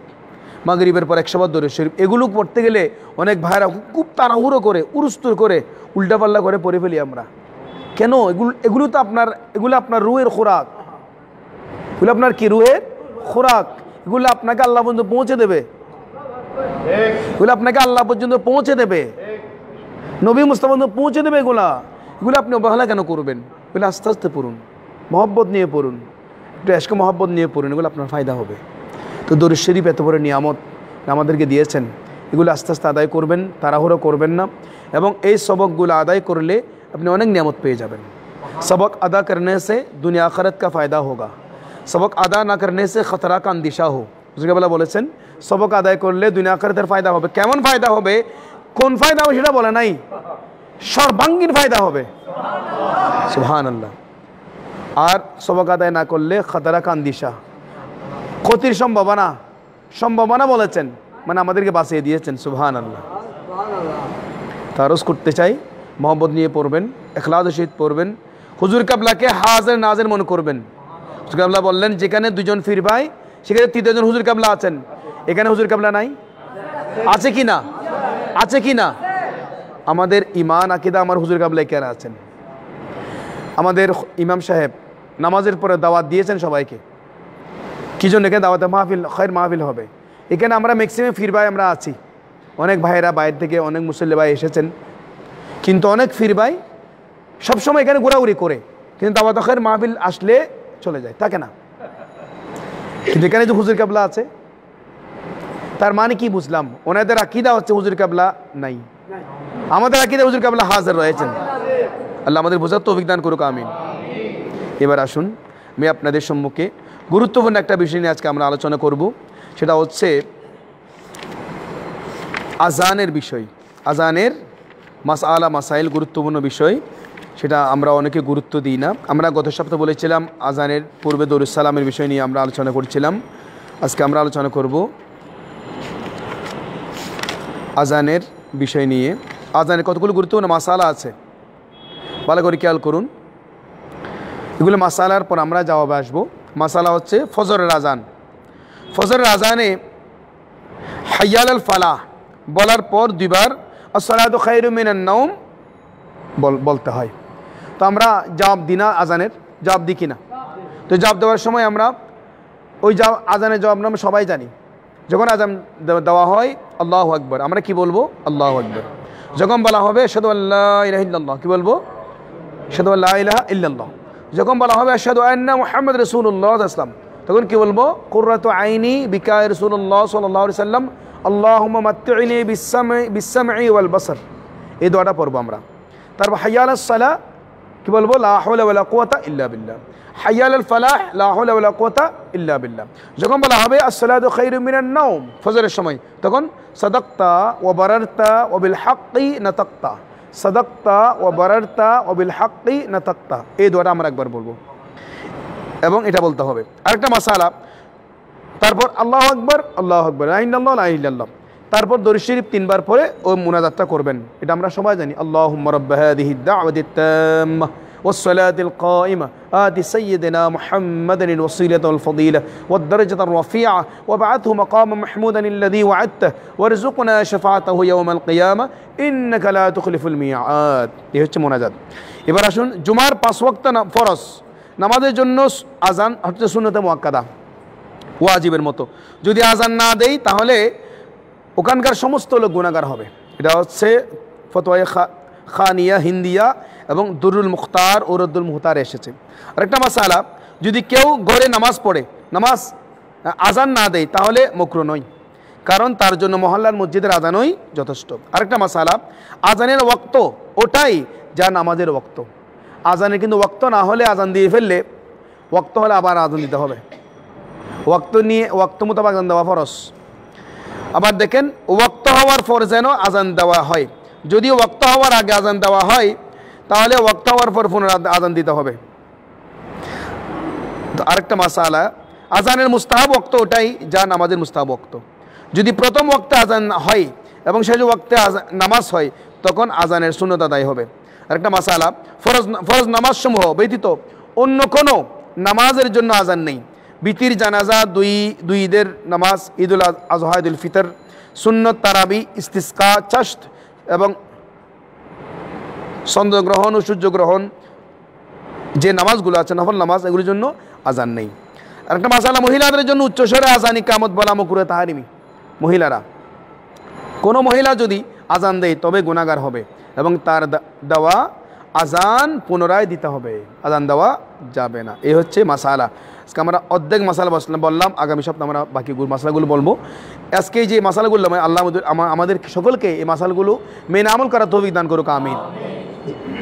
মাগরিবের পর 100 বার দরুদ শরীফ। এগুলো পড়তে গেলে অনেক ভাইরা খুব তাড়াহুড়ো করে উরুস্তুর করে উল্টাপাল্লা করে পড়ে ফেলি আমরা। কেন? এগুলো আপনার রুহের খোরাক, এগুলো আপনার কি রুহের খোরাক, এগুলো আপনাকে আল্লাহ পর্যন্ত পৌঁছে দেবে, এগুলো আপনাকে আল্লাহ পর্যন্ত পৌঁছে দেবে, নবী মুস্তাফা পর্যন্ত পৌঁছে দেবে। এগুলো আপনি অবহেলা কেন করবেন? এগুলো আস্তে আস্তে পড়ুন, মহব্বত নিয়ে পড়ুন, একটু এশক মহব্বত নিয়ে পড়ুন, এগুলো আপনার ফায়দা হবে। তো দরুদ শরীফ এত বড় নিয়ামত আমাদেরকে দিয়েছেন, এগুলো আস্তে আস্তে আদায় করবেন, তাড়াহুড়ো করবেন না। এবং এই সবকগুলো আদায় করলে আপনি অনেক নিয়ামত পেয়ে যাবেন। सबक अदा करने से दुनिया आखिरत का फ़ायदा होगा, सबक अदा ना करने से खतरा का अंदिशा हो। उसके বলা বলেছেন সবক আদায় করলে দুনিয়া আখিরাতের ফায়দা হবে। কেমন ফায়দা হবে, কোন ফায়দা হবে সেটা বলে নাই, সর্বাঙ্গীন ফায়দা হবে। সুবহানাল্লাহ। আর সবক আদায় না করলে খতরা কা আন্দিশা, ক্ষতির সম্ভাবনা বলেছেন, মানে আমাদেরকে বাঁচিয়ে দিয়েছেন। সুবহানাল্লাহ। তারস করতে চাই, মহব্বত নিয়ে পড়বেন, ইখলাসের সহিত পড়বেন, হুজুর কাবলাকে হাজির নাজির মনে করবেন। হুজুর কাবলা বললেন যেখানে দুজন ফির ভাই সেখানে তৃতীয়জন হুজুর কাবলা আছেন। এখানে হুজুর কাবলা নাই? আছে কি না? আছে কি না? আমাদের ইমান আকীদা আমার হুজুর কাবলায় কেন আছেন? আমাদের ইমাম সাহেব নামাজের পরে দাওয়াত দিয়েছেন সবাইকে, কি জন্য? এখানে দাওয়াতে মাহফিল, খৈর মাহফিল হবে। এখানে আমরা ম্যাক্সিমাম ফির ভাই আমরা আছি, অনেক ভাইয়েরা বাইরে থেকে অনেক মুসল্লি ভাই এসেছেন, কিন্তু অনেক ফির ভাই সবসময় এখানে ঘোরাঘুরি করে, কিন্তু দাওয়াত খৈর মাহফিল আসলে চলে যায়, থাকে না। কিন্তু এখানে যে হুজুর কাবলা আছে, তার মানে কি বুঝলাম? ওনাদের আকীদা হচ্ছে হুজুর কাবলা নাই, আমাদের আকীদা হুজুর কাবলা হাজির রয়েছেন। আল্লাহ আমাদের বোঝার তৌফিক দান করুক, আমিন। এবার আসুন, আমি আপনাদের সম্মুখে গুরুত্বপূর্ণ একটা বিষয় নিয়ে আজকে আমরা আলোচনা করব, সেটা হচ্ছে আজানের বিষয়। আজানের মাসআলা মাসাইল গুরুত্বপূর্ণ বিষয়, সেটা আমরা অনেকে গুরুত্ব দিই না। আমরা গত সপ্তাহে বলেছিলাম আজানের পূর্বে দরুদ সালামের বিষয় নিয়ে আমরা আলোচনা করছিলাম। আজকে আমরা আলোচনা করব আজানের বিষয় নিয়ে। আজানের কতগুলো গুরুত্বপূর্ণ মাসালা আছে, ভালো করে খেয়াল করুন। এগুলো মাসালার পর আমরা জবাবে আসবো। মাসালা হচ্ছে ফজরের আজান। ফজরের আজানে হাইয়াল আল ফালাহ বলার পর দুইবার আসসালাতু খায়রুম মিনান নাওম বলতে হয়। তো আমরা জবাব দিই না, আজানের জবাব দিই কিনা? তো জবাব দেওয়ার সময় আমরা ওই আজানের জবাব আমরা সবাই জানি। যখন আজান দেওয়া হয় আল্লাহু আকবার, আমরা কি বলবো? আল্লাহু আকবার। যখন বলা হবে আশহাদু আল্লা ইলাহা ইল্লাল্লাহ, কি বলবো? আশহাদু আল্লা ইলাহা ইল্লাল্লাহ। যখন বলা হবে আশহাদু আন্না মুহাম্মাদ রাসূলুল্লাহ সাল্লাল্লাহু, তখন কি বলবো? কুররাতু আইনি বিকা রাসূলুল্লাহ সাল্লাল্লাহু আলাইহি সাল্লাম আল্লাহুম্মা মাত্তি'নি বিস-সাম'i ওয়াল বাসার। এই দোয়াটা পড়বো আমরা। তারপর হাইয়া আলাস সালাহ, কি বলবো? লা হাওলা ওয়ালা কুওয়াতা ইল্লা বিল্লাহ। হাইয়া আলাল ফালাহ, লা হাওলা ওয়ালা কুওয়াতা ইল্লা বিল্লাহ। যখন বলা হবে আসসালাতু খায়রুম মিনান নাওম ফজরের সময়, তখন সাদাক্তা ওয়া বারারতা ওয়া বিল হাক্কি নাতাক্তা, সাদাক্তা ওয়া বারারতা ওয়া বিল হাক্কি নাতাক্তা। এই দোয়াটা আমরা একবার বলবো এবং এটা বলতে হবে। আরেকটা মাসালা, তারপর আল্লাহু আকবার, আল্লাহু আকবার, লা ইলাহা ইল্লাল্লাহ, লা ইলাহা ইল্লাল্লাহ। তারপর দরুদ শরীফ 3 বার পরে ওই মুনাজাতটা করবেন। এটা আমরা সবাই জানি। আল্লাহুম্মা রাব্বা হাযিহিদ দাওয়াতিত তাম্মাহ ওয়াস সালাতিল কায়িমা আতি সাইয়্যিদিনা মুহাম্মাদানিল ওয়াসিলাতা ওয়াল ফাদিলা ওয়াদ দারাজাতার রাফিআ ওয়াবআথহু মাকামান মাহমুদান আল্লাযী ওয়া'আদতাহু ওয়ারযুকনা শাফাআতাহু ইয়াওমাল কিয়ামা ইন্নাকা লা তুখলিফুল মিআদ। এই হচ্ছে মুনাজাত। এবার আসুন, জুমার 5 ওয়াক্ত ফরজ নামাজের জন্য আজান হচ্ছে সুন্নতে মুআক্কাদা, ওয়াজিবের মতো। যদি আজান না দেই তাহলে ওখানকার সমস্ত লোক গুনাহগার হবে। এটা হচ্ছে ফতোয়া খানিয়া হিন্দিয়া এবং দুরুল মুখতার ও রদ্দুল মুখতার এসেছে। আরেকটা মাসালা, যদি কেউ ঘরে নামাজ পড়ে, নামাজ আজান না দেয় তাহলে মাকরুহ নয়, কারণ তার জন্য মহল্লার মসজিদের আজানই যথেষ্ট। আরেকটা মাসালা, আজানের ওয়াক্ত ওটাই যা নামাজের ওয়াক্ত। আজানের কিন্তু ওয়াক্ত না হলে, আজান দিয়ে ফেললে ওয়াক্ত হলে আবার আজান দিতে হবে। ওয়াক্ত নিয়ে ওয়াক্ত মোতাবেক আজান দেওয়া ফরজ। আবার দেখেন, ওয়াক্ত হওয়ার পর যেন আজান দেওয়া হয়। যদি ওয়াক্ত হওয়ার আগে আজান দেওয়া হয় তাহলে ওয়াক্ত হওয়ার পর পুনরায় আজান দিতে হবে। তো আরেকটা মাসালা, আজানের মুস্তাহাব ওয়াক্ত ওটাই যা নামাজের মুস্তাহাব ওয়াক্ত। যদি প্রথম ওয়াক্তে আজান হয় এবং শেষ ওয়াক্তে নামাজ হয় তখন আজানের সুন্নত আদায় হবে। আরেকটা মাসালা, ফরজ নামাজ সমূহ ব্যতীত অন্য কোনো নামাজের জন্য আজান নেই। বিতির, জানাজা, দুই ঈদের নামাজ, ঈদুল আজহা, ঈদুল ফিতর, সুন্নত, তারাবি, ইস্তিসকা, চাশত এবং চন্দ্রগ্রহণ ও সূর্যগ্রহণ যে নামাজগুলো আছে নফল নামাজ, এগুলির জন্য আজান নেই। আর একটা মাসালা, মহিলাদের জন্য উচ্চস্বরে আজান ইকামত বলা মাকরুহ তাহরিমি। মহিলারা, কোনো মহিলা যদি আজান দেয় তবে গুনাহগার হবে এবং তার দেওয়া আজান পুনরায় দিতে হবে, আজান দেওয়া যাবে না। এই হচ্ছে মাসালা। আজকে আমরা অর্ধেক মাসালা বললাম, আগামী সপ্তাহে আমরা বাকি মাসালাগুলো বলবো। আজকে যে মাসালাগুলো আল্লাহ আমাদের সকলকে এই মাসালাগুলো মেনে আমল করার তৌফিক দান করুক, আমিন।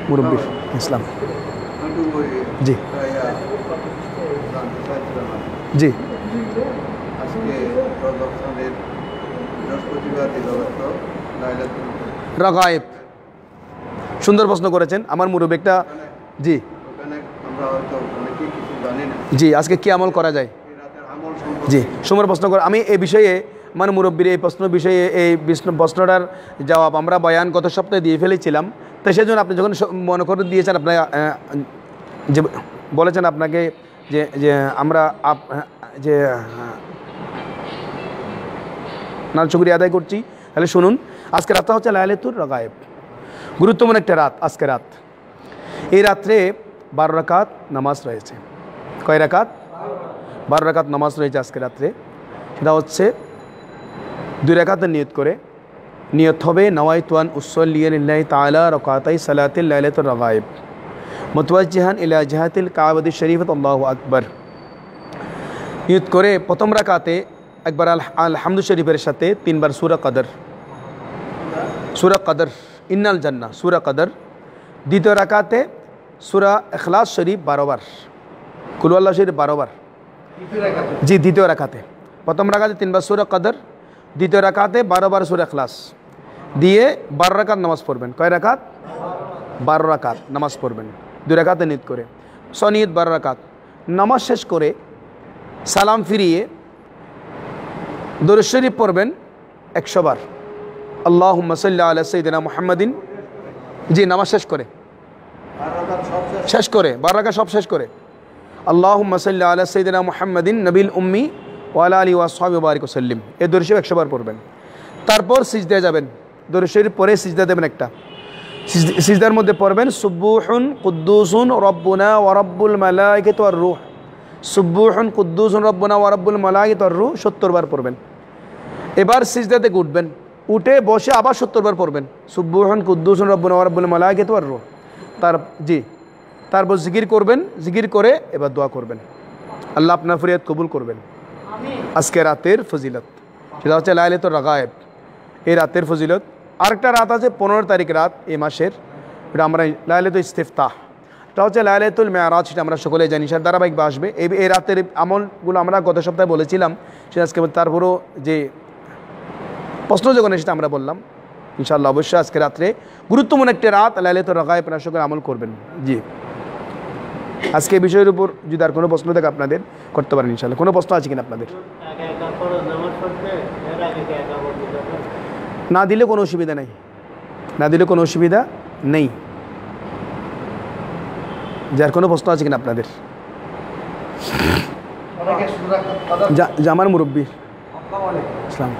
মুরব্বি ইসলাম জি জি রাগায়েব, সুন্দর প্রশ্ন করেছেন আমার মুরব্বি একটা। জি জি, আজকে কি আমল করা যায়? জি, সুন্দর প্রশ্ন করে। আমি এই বিষয়ে আমার মুরব্বির এই বিষয়ে এই প্রশ্নটার জবাব আমরা বয়ান গত সপ্তাহে দিয়ে ফেলেছিলাম। তো সেই জন্য আপনি যখন মনে করে দিয়েছেন, আপনার যে বলেছেন আপনাকে যে যে আমরা যে নাল শুকরিয়া আদায় করছি। তাহলে শুনুন, আজকে রাতটা হচ্ছে লাইলাতুর রাগায়েব, গুরুত্বপূর্ণ একটা রাত। আজকে রাত, এই রাত্রে 12 রাকাত নামাজ রয়েছে। কয় রাকাত? 12 রাকাত নামাজ রয়েছে আজকে রাত্রে। সেটা হচ্ছে 2 রাকাতের নিয়ত করে, নিয়ত হবে নওয়াইতু আন উসল্লি লিল্লাহি তাআলা রাকাতাই সালাতিল লাইলাতুর রাগায়েব মুতাওয়াজ্জিহান ইলা জিহাতিল কাবাতিশ শরীফাত আল্লাহু আকবার। নিয়ত করে প্রথম রাকাতে একবার আলহামদু শরীফের সাথে 3 বার সূরা কদর, সূরা কদর, ইন্নাল জান্নাহ, সূরা কদর। দ্বিতীয় রাকাতে সূরা ইখলাস শরীফ 12 বার, কুল আল্লাহ শরীফ 12 বার। জি, দ্বিতীয় রাকাতে। প্রথম রাকাতে 3 বার সূরা কদর, দ্বিতীয় রাকাতে 12 বার সূরা ইখলাস দিয়ে 12 রাকাত নামাজ পড়বেন। কয় রাকাত? 12 রাকাত নামাজ পড়বেন 2 রাকাতে নিয়ত করে, সনিয়ত 12 রাকাত। নামাজ শেষ করে সালাম ফিরিয়ে দরুদ শরীফ পড়বেন 100 বার, আল্লাহুম্মা সাল্লি আলা সাইয়্যিদিনা মুহাম্মাদিন। জি, নামাজ শেষ করে 12 রাকাত সব শেষ করে আল্লাহুম্মা সাল্লি আলা সাইয়্যিদিনা মুহাম্মাদিন নবিল উম্মি ওয়া আলা আলিহি ওয়া আসহাবিহি ওয়া বারিক ওয়া সাল্লিম। এই দরুদ শরীফ 100 বার পড়বেন। তারপর সিজদায় যাবেন, দরুদ শরীফ পরে সিজদা দেবেন একটা। সিজদার মধ্যে পড়বেন সুবহুন কুদ্দুসুন রব্বুনা ওয়া রব্বুল মালাইকাতি ওয়ার রূহ। সুবহুন কুদ্দুসুন রব্বুনা ওয়া রব্বুল মালাইকাতি ওয়ার রূহ 70 বার পড়বেন। এবার সিজদা থেকে উঠবেন, উঠে বসে আবার 70 বার পড়বেন সুবহুন কুদ্দুসুন রব্বুনা ওয়া রব্বুল মালাইকাতি ওয়ার রূহ। তারপর জিকির করবেন, জিকির করে এবার দোয়া করবেন, আল্লাহ আপনার ফরিয়াদ কবুল করবেন। আজকে রাতের ফজিলত, সেটা হচ্ছে লাইলাতুর রাগায়েব, এই রাতের ফজিলত। আরেকটা রাত আছে 15 তারিখ রাত এই মাসের, এটা আমরা লাইলাতুল ইস্তিফতাহ, এটা হচ্ছে লাইলাতুল মেরাজ, সেটা আমরা সকলেই জানি। সেটা ধারাবাহিক আসবে। এই রাতের আমলগুলো আমরা গত সপ্তাহে বলেছিলাম, সেটা আজকে তারপরও যে প্রশ্ন যখন সেটা আমরা বললাম। ইনশাআল্লাহ অবশ্যই আজকে রাত্রে গুরুত্বপূর্ণ একটি রাত, লাইলাতুর রাগায়েব, আপনারা সকলে আমল করবেন। জি, আজকে এই বিষয়ের উপর যদি আর কোনো প্রশ্ন থাকে আপনাদের করতে পারেন ইনশাআল্লাহ। কোনো প্রশ্ন আছে কিনা আপনাদের? না দিলে কোনো অসুবিধা নেই, না দিলে কোনো অসুবিধা নেই। যার কোনো প্রশ্ন আছে কিনা আপনাদের? জামার মুরব্বী ইসলাম।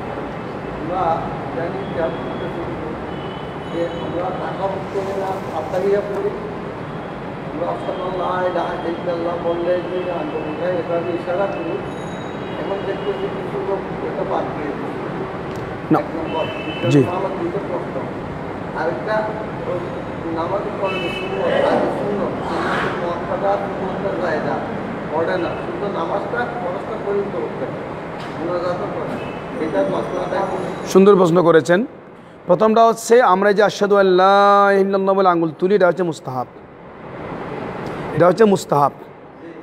না জি, আরেকটা নামাজ পড়ে পড়ে না, শুধু নামাজটা খরচটা পর্যন্ত করতে এটা মশলাটা। সুন্দর প্রশ্ন করেছেন। প্রথমটা হচ্ছে আমরা যে আশহাদু আল্লাহ ইল্লাল্লাহ বলে আঙ্গুল তুলি, এটা হচ্ছে মুস্তাহাব, এটা হচ্ছে মুস্তাহাব।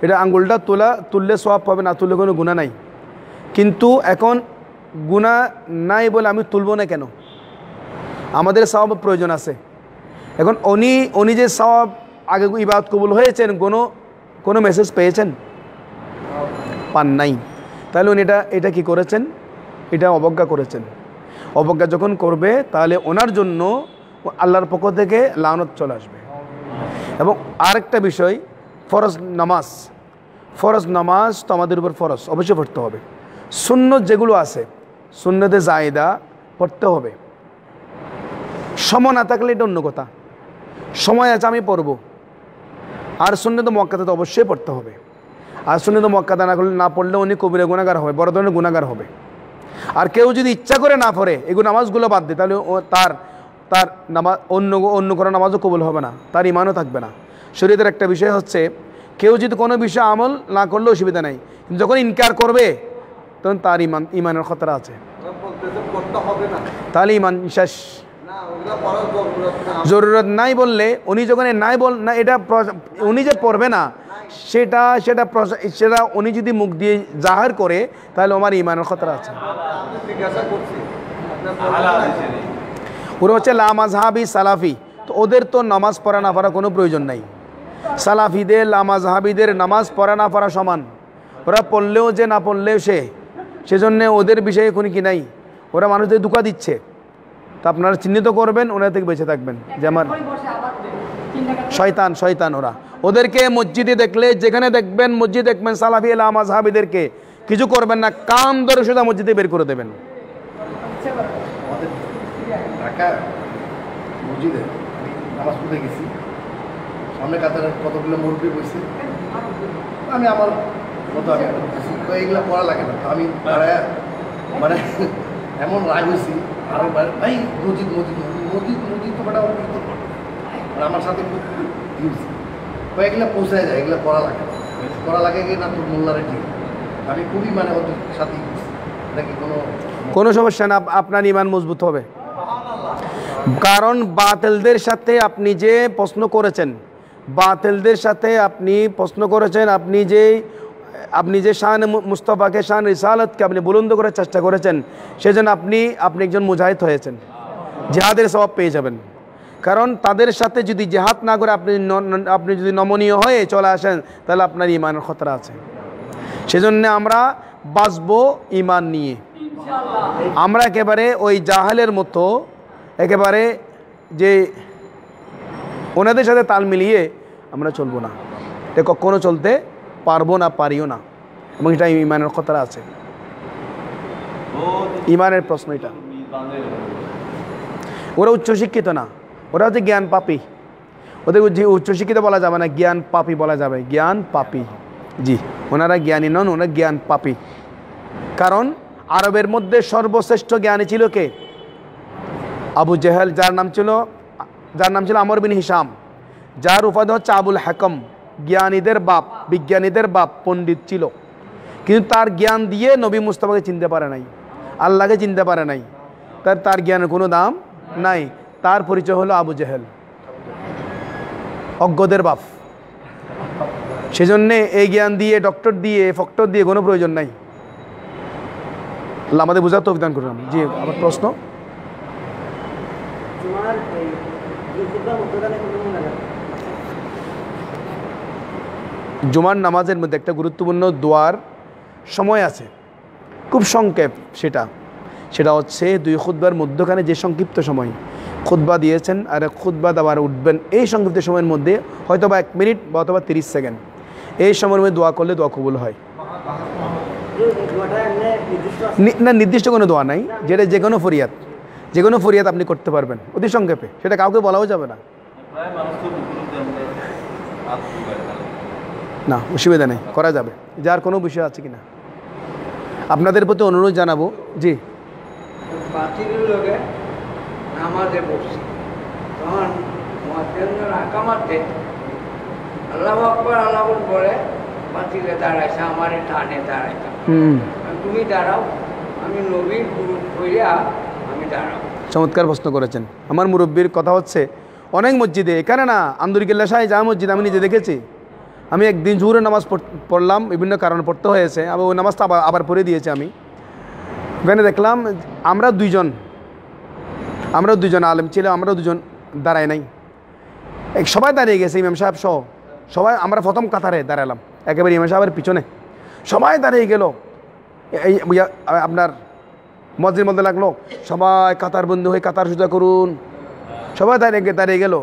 এটা আঙ্গুলটা তুললে সওয়াব পাবে, না তুললে কোনো গুনাহ নাই। কিন্তু এখন গুনাহ নাই বলে আমি তুলবো না কেন? আমাদের সওয়াব প্রয়োজন আছে। এখন উনি যে সওয়াব আগে ইবাদত কবুল হয়েছেন, কোনো মেসেজ পেয়েছেন? পান নাই। তাহলে উনি এটা কি করেছেন? এটা অবজ্ঞা করেছেন। অবজ্ঞা যখন করবে তাহলে ওনার জন্য আল্লাহর পক্ষ থেকে লানত চলে আসবে। এবং আরেকটা বিষয়, ফরজ নামাজ তো আমাদের উপর ফরজ, অবশ্যই পড়তে হবে। সুন্নত যেগুলো আছে, সুন্নতে জায়েদা পড়তে হবে। সময় না থাকলে এটা অন্য কথা, সময় আছে আমি পড়ব। আর সুন্নতে মুআক্কাদা তো অবশ্যই পড়তে হবে। আর সুন্নত মুআক্কাদা না পড়লে উনি কবিরা গুনাহগার হবে, বড় ধরনের গুনাহগার হবে। আর কেউ যদি ইচ্ছা করে না পড়ে এগুলো নামাজগুলো বাদ দেয়, তাহলে তার নামাজ অন্য কোনো নামাজও কবুল হবে না, তার ইমানও থাকবে না। শরীয়তের একটা বিষয় হচ্ছে কেউ যদি কোনো বিষয়ে আমল না করলে অসুবিধা নেই, কিন্তু যখন ইনকার করবে তখন তার ইমানের খতরা আছে, করতে হবে না, তাহলে ইমান শেষ। না ওগুলো পড়ার জরুরত না। জরুরত নাই বললে উনি যখন নাই বল না এটা উনি যে পড়বে না সেটা উনি যদি মুখ দিয়ে জাহির করে তাহলে আমার ইমানের খতরা আছে। আমি জিজ্ঞাসা করছি আপনার ওরা হচ্ছে লা মাযহাবি সালাফি, তো ওদের তো নামাজ পড়া না পড়া কোনো প্রয়োজন নাই। সালাফিদের লা মাযহাবিদের নামাজ পড়া না পড়া সমান, ওরা পড়লেও যে না পড়লেও সেজন্যে ওদের বিষয়ে কোনো কি নাই, ওরা মানুষদের ধোঁকা দিচ্ছে। তা আপনারা চিহ্নিত করবেন, ওনার থেকে বেঁচে থাকবেন। যে আমার শয়তান ওরা, ওদেরকে মসজিদে দেখলে যেখানে দেখবেন মসজিদ দেখবেন সালাফি লা মাযহাবিদেরকে কিছু করবেন না, কান ধরে সোজা মসজিদে বের করে দেবেন। ঢাকা মসজিদে নামাজ পড়তে গেছি, সামনে কাতারে কতগুলো মুরব্বী বসে, আমি আমার মতো আমি এইগুলো পড়া লাগে না, তো আমি মানে এমন রাগ হয়েছি, আর ভাই মসজিদ মসজিদ মসজিদ মসজিদ তো বেটা আর আমার সাথে খুব ইউজ এগুলো পৌঁছায় যায়, এগুলো পড়া লাগে কি না তোর মোল্লারে ঠিক। আমি খুবই মানে ওদের সাথে নাকি কোনো সমস্যা না, আপনার ইমান মজবুত হবে। কারণ বাতিলদের সাথে আপনি যে প্রশ্ন করেছেন, আপনি যে শান মুস্তাফাকে, শান রিসালাতকে আপনি বুলন্দ করার চেষ্টা করেছেন, সেজন্য আপনি একজন মুজাহিদ হয়েছেন, জিহাদের সওয়াব পেয়ে যাবেন। কারণ তাদের সাথে যদি জিহাদ না করে আপনি যদি নমনীয় হয়ে চলে আসেন তাহলে আপনার ইমানের খতরা আছে। সেজন্য আমরা বাঁচবো ইমান নিয়ে, আমরা একেবারে ওই জাহেলের মতো একেবারে যে ওনাদের সাথে তাল মিলিয়ে আমরা চলবো না, এটা কখনো চলতে পারবো না, পারিও না, এবং এটা ইমানের খতরা আছে। ইমানের প্রশ্ন এটা। ওরা উচ্চশিক্ষিত না, ওরা হচ্ছে জ্ঞান পাপী, ওদের উচ্চশিক্ষিত বলা যাবে না, জ্ঞান পাপী বলা যাবে, জ্ঞান পাপী। জি, ওনারা জ্ঞানী নন, ওনারা জ্ঞান পাপী। কারণ আরবের মধ্যে সর্বশ্রেষ্ঠ জ্ঞানী ছিল কে? আবু জেহেল, যার নাম ছিল আমর বিন হিসাম, যার উপাধি হচ্ছে আবুল হাকম, জ্ঞানীদের বাপ, বিজ্ঞানীদের বাপ, পণ্ডিত ছিল, কিন্তু তার জ্ঞান দিয়ে নবী মুস্তাফাকে চিনতে পারে নাই, আল্লাহকে চিনতে পারে নাই, তার জ্ঞানের কোনো দাম নাই। তার পরিচয় হলো আবু জেহেল, অজ্ঞদের বাপ। সেজন্যে এই জ্ঞান দিয়ে, ডক্টর দিয়ে, ফক্টর দিয়ে কোনো প্রয়োজন নাই। আল্লাহ আমাদের বোঝার তৌফিক দান করলাম। জি, আবার প্রশ্ন। জুমার নামাজের মধ্যে একটা গুরুত্বপূর্ণ দোয়ার সময় আছে, খুব সংক্ষেপ। সেটা হচ্ছে দুই খুতবার মধ্যখানে যে সংক্ষিপ্ত সময় খুতবা দিয়েছেন আর খুতবা আবার উঠবেন, এই সংক্ষিপ্ত সময়ের মধ্যে হয়তো বা 1 মিনিট বা অথবা 30 সেকেন্ড, এই সময়ের মধ্যে দোয়া করলে দোয়া কবুল হয়। না, নির্দিষ্ট কোনো দোয়া নাই, যেটা যে কোনো ফরিয়াদ আপনি করতে পারবেন অতি সংক্ষেপে, সেটা কাউকে বলাও যাবে না। না, অসুবিধা নেই, করা যাবে। যার কোনো বিষয় আছে কিনা আপনাদের প্রতি অনুরোধ জানাবো। জি, বাতিলের লোকে নামাজে বসছি, তখন আকামাতে আল্লাহু আকবার আল্লাহ বলে বাতিলে দাঁড়াইছে, আমারে টানে দাঁড়াইছে, তুমি দাঁড়াও, আমি নবীর গুরু হইয়া আমি দাঁড়াও। চমৎকার প্রশ্ন করেছেন। আমার মুরব্বীর কথা হচ্ছে অনেক মসজিদে, এখানে না, আন্দুরিকিল্লা শাহী যা মসজিদ আমি নিজে দেখেছি। আমি একদিন জোহরের নামাজ পড়লাম, বিভিন্ন কারণে পড়তে হয়েছে, আবার ওই নামাজটা আবার পড়ে দিয়েছি আমি। ওখানে দেখলাম আমরা দুজন আলেম ছিল, আমরা দুজন দাঁড়ায় নাই, সবাই দাঁড়িয়ে গেছে, ইমাম সাহেব সহ সবাই। আমরা প্রথম কাতারে দাঁড়ালাম, একেবারে ইমাম সাহেবের পিছনে সবাই দাঁড়িয়ে গেল। এই আপনার মসজিদের মধ্যে লাগলো, সবাই কাতার বন্ধু হয়ে কাতার সোজা করুন, সবাই দাঁড়িয়ে গেল।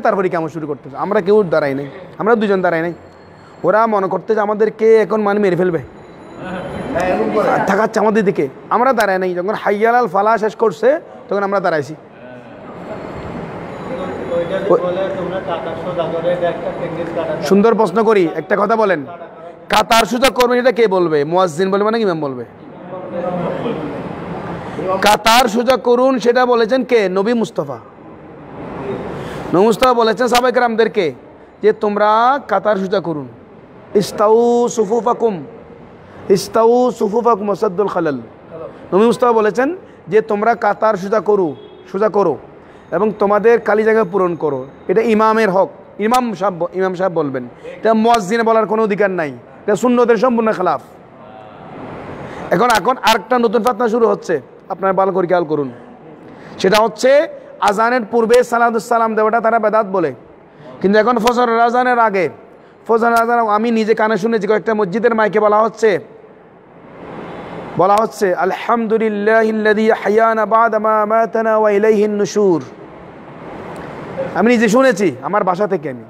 তারপরে কেমন শুরু করতেছে, আমরা কেউ দাঁড়াই নাই, আমরা দুজন দাঁড়াই নাই। ওরা মনে করতেছে আমাদেরকে এখন মেরে ফেলবে, থাকাচ্ছে আমাদের দিকে। আমরা দাঁড়াই নাই, যখন হাইয়ালাল ফালা শেষ করছে তখন আমরা দাঁড়াইছি। সুন্দর প্রশ্ন করি, একটা কথা বলেন, কাতার সোজা করবেন এটা কে বলবে? মুয়াজ্জিন বলবে নাকি ইমাম বলবে? কাতার সোজা করুন সেটা বলেছেন কে? নবী মুস্তাফা। নবী মুস্তাফা বলেছেন সাহাবায়ে কেরামদেরকে যে তোমরা কাতার সোজা করুন। ইস্তাউ সুফুফাকুম, ইস্তাউ সুফুফাকুম ওয়াসাদ্দুল খালাল। নবী মুস্তাফা বলেছেন যে তোমরা কাতার সোজা করো এবং তোমাদের খালি জায়গা পূরণ করো। এটা ইমামের হক, ইমাম সাহেব বলবেন। এটা মুয়াজ্জিন বলার কোনো অধিকার নাই, এটা সুন্নতের সম্পূর্ণ খেলাফ। এখন আরেকটা নতুন ফতোয়া শুরু হচ্ছে, আপনারা ভালো করে খেয়াল করুন। সেটা হচ্ছে আজানের পূর্বে সালাতুস সালাম দেওয়াটা তারা বেদাত বলে, কিন্তু এখন ফজরের আজানের আগে, ফজরের আজান আমি নিজে কানে শুনেছি কয়েকটা মসজিদের মাইকে বলা হচ্ছে আলহামদুলিল্লাহিল্লাযী আহইয়ানা বা'দা মা আমাতানা ওয়া ইলাইহিন নুশুর। আমি নিজে শুনেছি আমার বাসা থেকে, আমি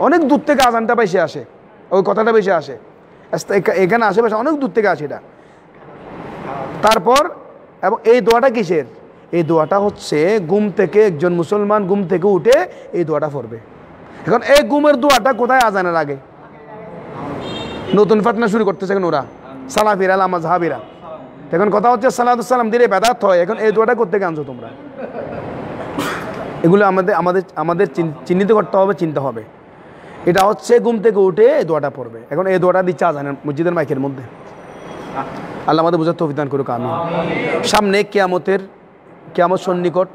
অনেক দূর থেকে আজানটা বেশি আসে, ওই কথাটা বেশি আসে, এখানে আশেপাশে অনেক দূর থেকে আসে এটা। তারপর এবং এই দোয়াটা কিসের? এই দোয়াটা হচ্ছে একজন মুসলমান ঘুম থেকে উঠে এই দোয়াটা পড়বে। এখন এই ঘুমের দোয়াটা কোথায়? আজানের আগে। নতুন ফাতনা শুরু করতেছে এখন ওরা, সালাফিরা মাযহাবিরা। এখন কথা হচ্ছে সালাতুস সালাম দিলে বেদাত হয়, এখন এই দোয়াটা করতে আনছো তোমরা? এগুলো আমাদের চিহ্নিত করতে হবে, চিনতে হবে। এটা হচ্ছে ঘুম থেকে উঠে এই দোয়াটা পড়বে। এখন এই দোয়াটা দিচ্ছে আজানের মসজিদের মাইকের মধ্যে। আল্লাহ আমাদের বুঝার তৌফিক দান করুক, আমিন। সামনে কিয়ামত সন্নিকট,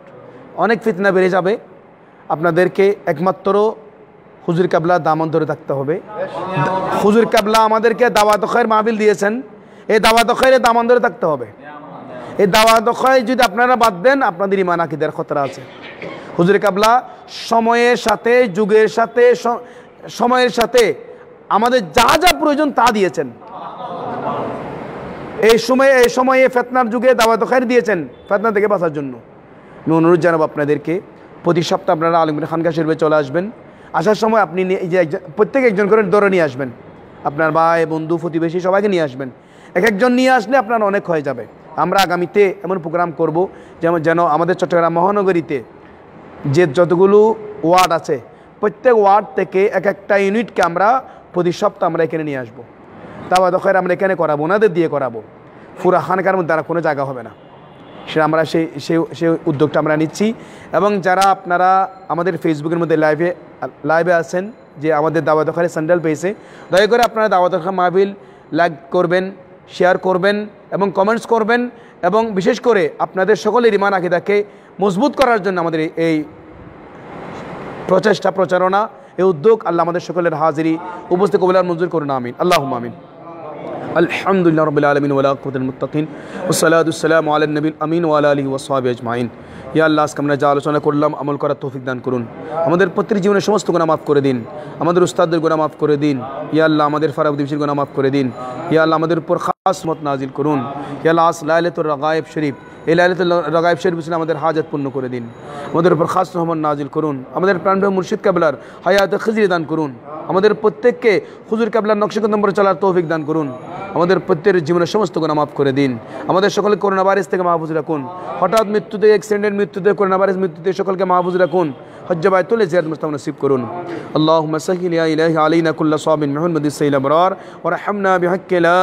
অনেক ফিতনা বেড়ে যাবে। আপনাদেরকে একমাত্র হুজুর কেবলা দামান ধরে থাকতে হবে। হুজুর কেবলা আমাদেরকে দাওয়াত খায়ের মাহফিল দিয়েছেন, এই দাওয়াত খায়ের দামান ধরে থাকতে হবে। এই দাওয়াত খায় যদি আপনারা বাদ দেন, আপনাদের ঈমান আকীদার খতরা আছে। হুজুর কেবলা সময়ের সাথে, যুগের সাথে, সময়ের সাথে আমাদের যা যা প্রয়োজন তা দিয়েছেন। এই সময়ে ফিতনার যুগে দাওয়াত খায়ের দিয়েছেন ফিতনা থেকে বাঁচার জন্য। আমি অনুরোধ জানাবো আপনাদেরকে, প্রতি সপ্তাহে আপনারা আলমগীর খানকা শরীফে চলে আসবেন। আসার সময় আপনি প্রত্যেক একজন করে ধরে নিয়ে আসবেন, আপনার ভাই বন্ধু প্রতিবেশী সবাইকে নিয়ে আসবেন। একজন নিয়ে আসলে আপনার অনেক হয়ে যাবে। আমরা আগামীতে এমন প্রোগ্রাম করব যেন আমাদের চট্টগ্রাম মহানগরীতে যে যতগুলো ওয়ার্ড আছে, প্রত্যেক ওয়ার্ড থেকে একটা ইউনিটকে আমরা প্রতি সপ্তাহে আমরা এখানে নিয়ে আসবো। দাওয়াত খায়ের আমরা এখানে করাবো, ওনাদের দিয়ে করাবো। পুরা খানকার মধ্যে আর কোনো জায়গা হবে না। সেটা আমরা সেই উদ্যোগটা আমরা নিচ্ছি। এবং যারা আপনারা আমাদের ফেসবুকের মধ্যে লাইভে আছেন, যে আমাদের দাওয়াত খায়ের স্যান্ডেল পেয়েছে, দয়া করে আপনারা দাওয়াত খায়ের মাহফিল লাইক করবেন, শেয়ার করবেন এবং কমেন্টস করবেন। এবং বিশেষ করে আপনাদের সকলের ঈমান আকীদাকে মজবুত করার জন্য আমাদের এই প্রচেষ্টা, প্রচারণা, এই উদ্যোগ আল্লাহ আমাদের সকলের হাজিরি উপস্থিত কবুল আর মঞ্জুর করুন, আমিন। আল্লাহুম্মা আমিন। আলহামদুলিল্লাহ রাব্বিল আলামিন ওয়া আকিবাতুল মুত্তাকিন ওয়াসসালাতু ওয়াসসালামু আলান নবিয়্যিল আমিন ওয়া আলা আলিহি ওয়া সাহবিহি আজমাইন। ইয়া আল্লাহ, আজকে আমরা যা আলোচনা করলাম আমল করার তৌফিক দান করুন। আমাদের প্রত্যেক জীবনের সমস্ত গুনাহ মাফ করে দিন। আমাদের উস্তাদদের গুনাহ মাফ করে দিন। ইয়া আল্লাহ, আমাদের ফারাউদ্দিনের গুনাহ মাফ করে দিন। ইয়া আল্লাহ, আমাদের উপর খাস রহমত নাজিল করুন। ইয়া আল্লাহ, লাইলাতুর রাগায়েব শরীফ, এই লাইলাতুল রাগায়েব শরীফ আমাদের হাজত পূর্ণ করে দিন। আমাদের উপর খাস রহমত নাজিল করুন। আমাদের প্রাণপ্রিয় মুর্শিদ কেবলার হায়াত খিজরি দান করুন। আমাদের প্রত্যেককে হুজুর কেবলার নকশবন্দি নম্বরে চলার তৌফিক দান করুন। আমাদের প্রত্যেকের জীবনের সমস্ত গুনাহ মাফ করে দিন। আমাদের সকলকে করোনা ভাইরাস থেকে মাহফুজ রাখুন। হঠাৎ মৃত্যুতে, অ্যাক্সিডেন্টের মৃত্যুতে, করোনা ভাইরাস মৃত্যুতে সকলকে মাহফুজ রাখুন। হজ্জ বাইতুল জিয়ারত মুস্তাফা নসিব করুন। আল্লাহুম্মা সাহ্হিল ইয়া ইলাহি আলাইনা কুল্লা সাবিন মুহাম্মাদিস সাইয়্যিদিল আবরার ওয়া রাহমনা বিহাক্কি লা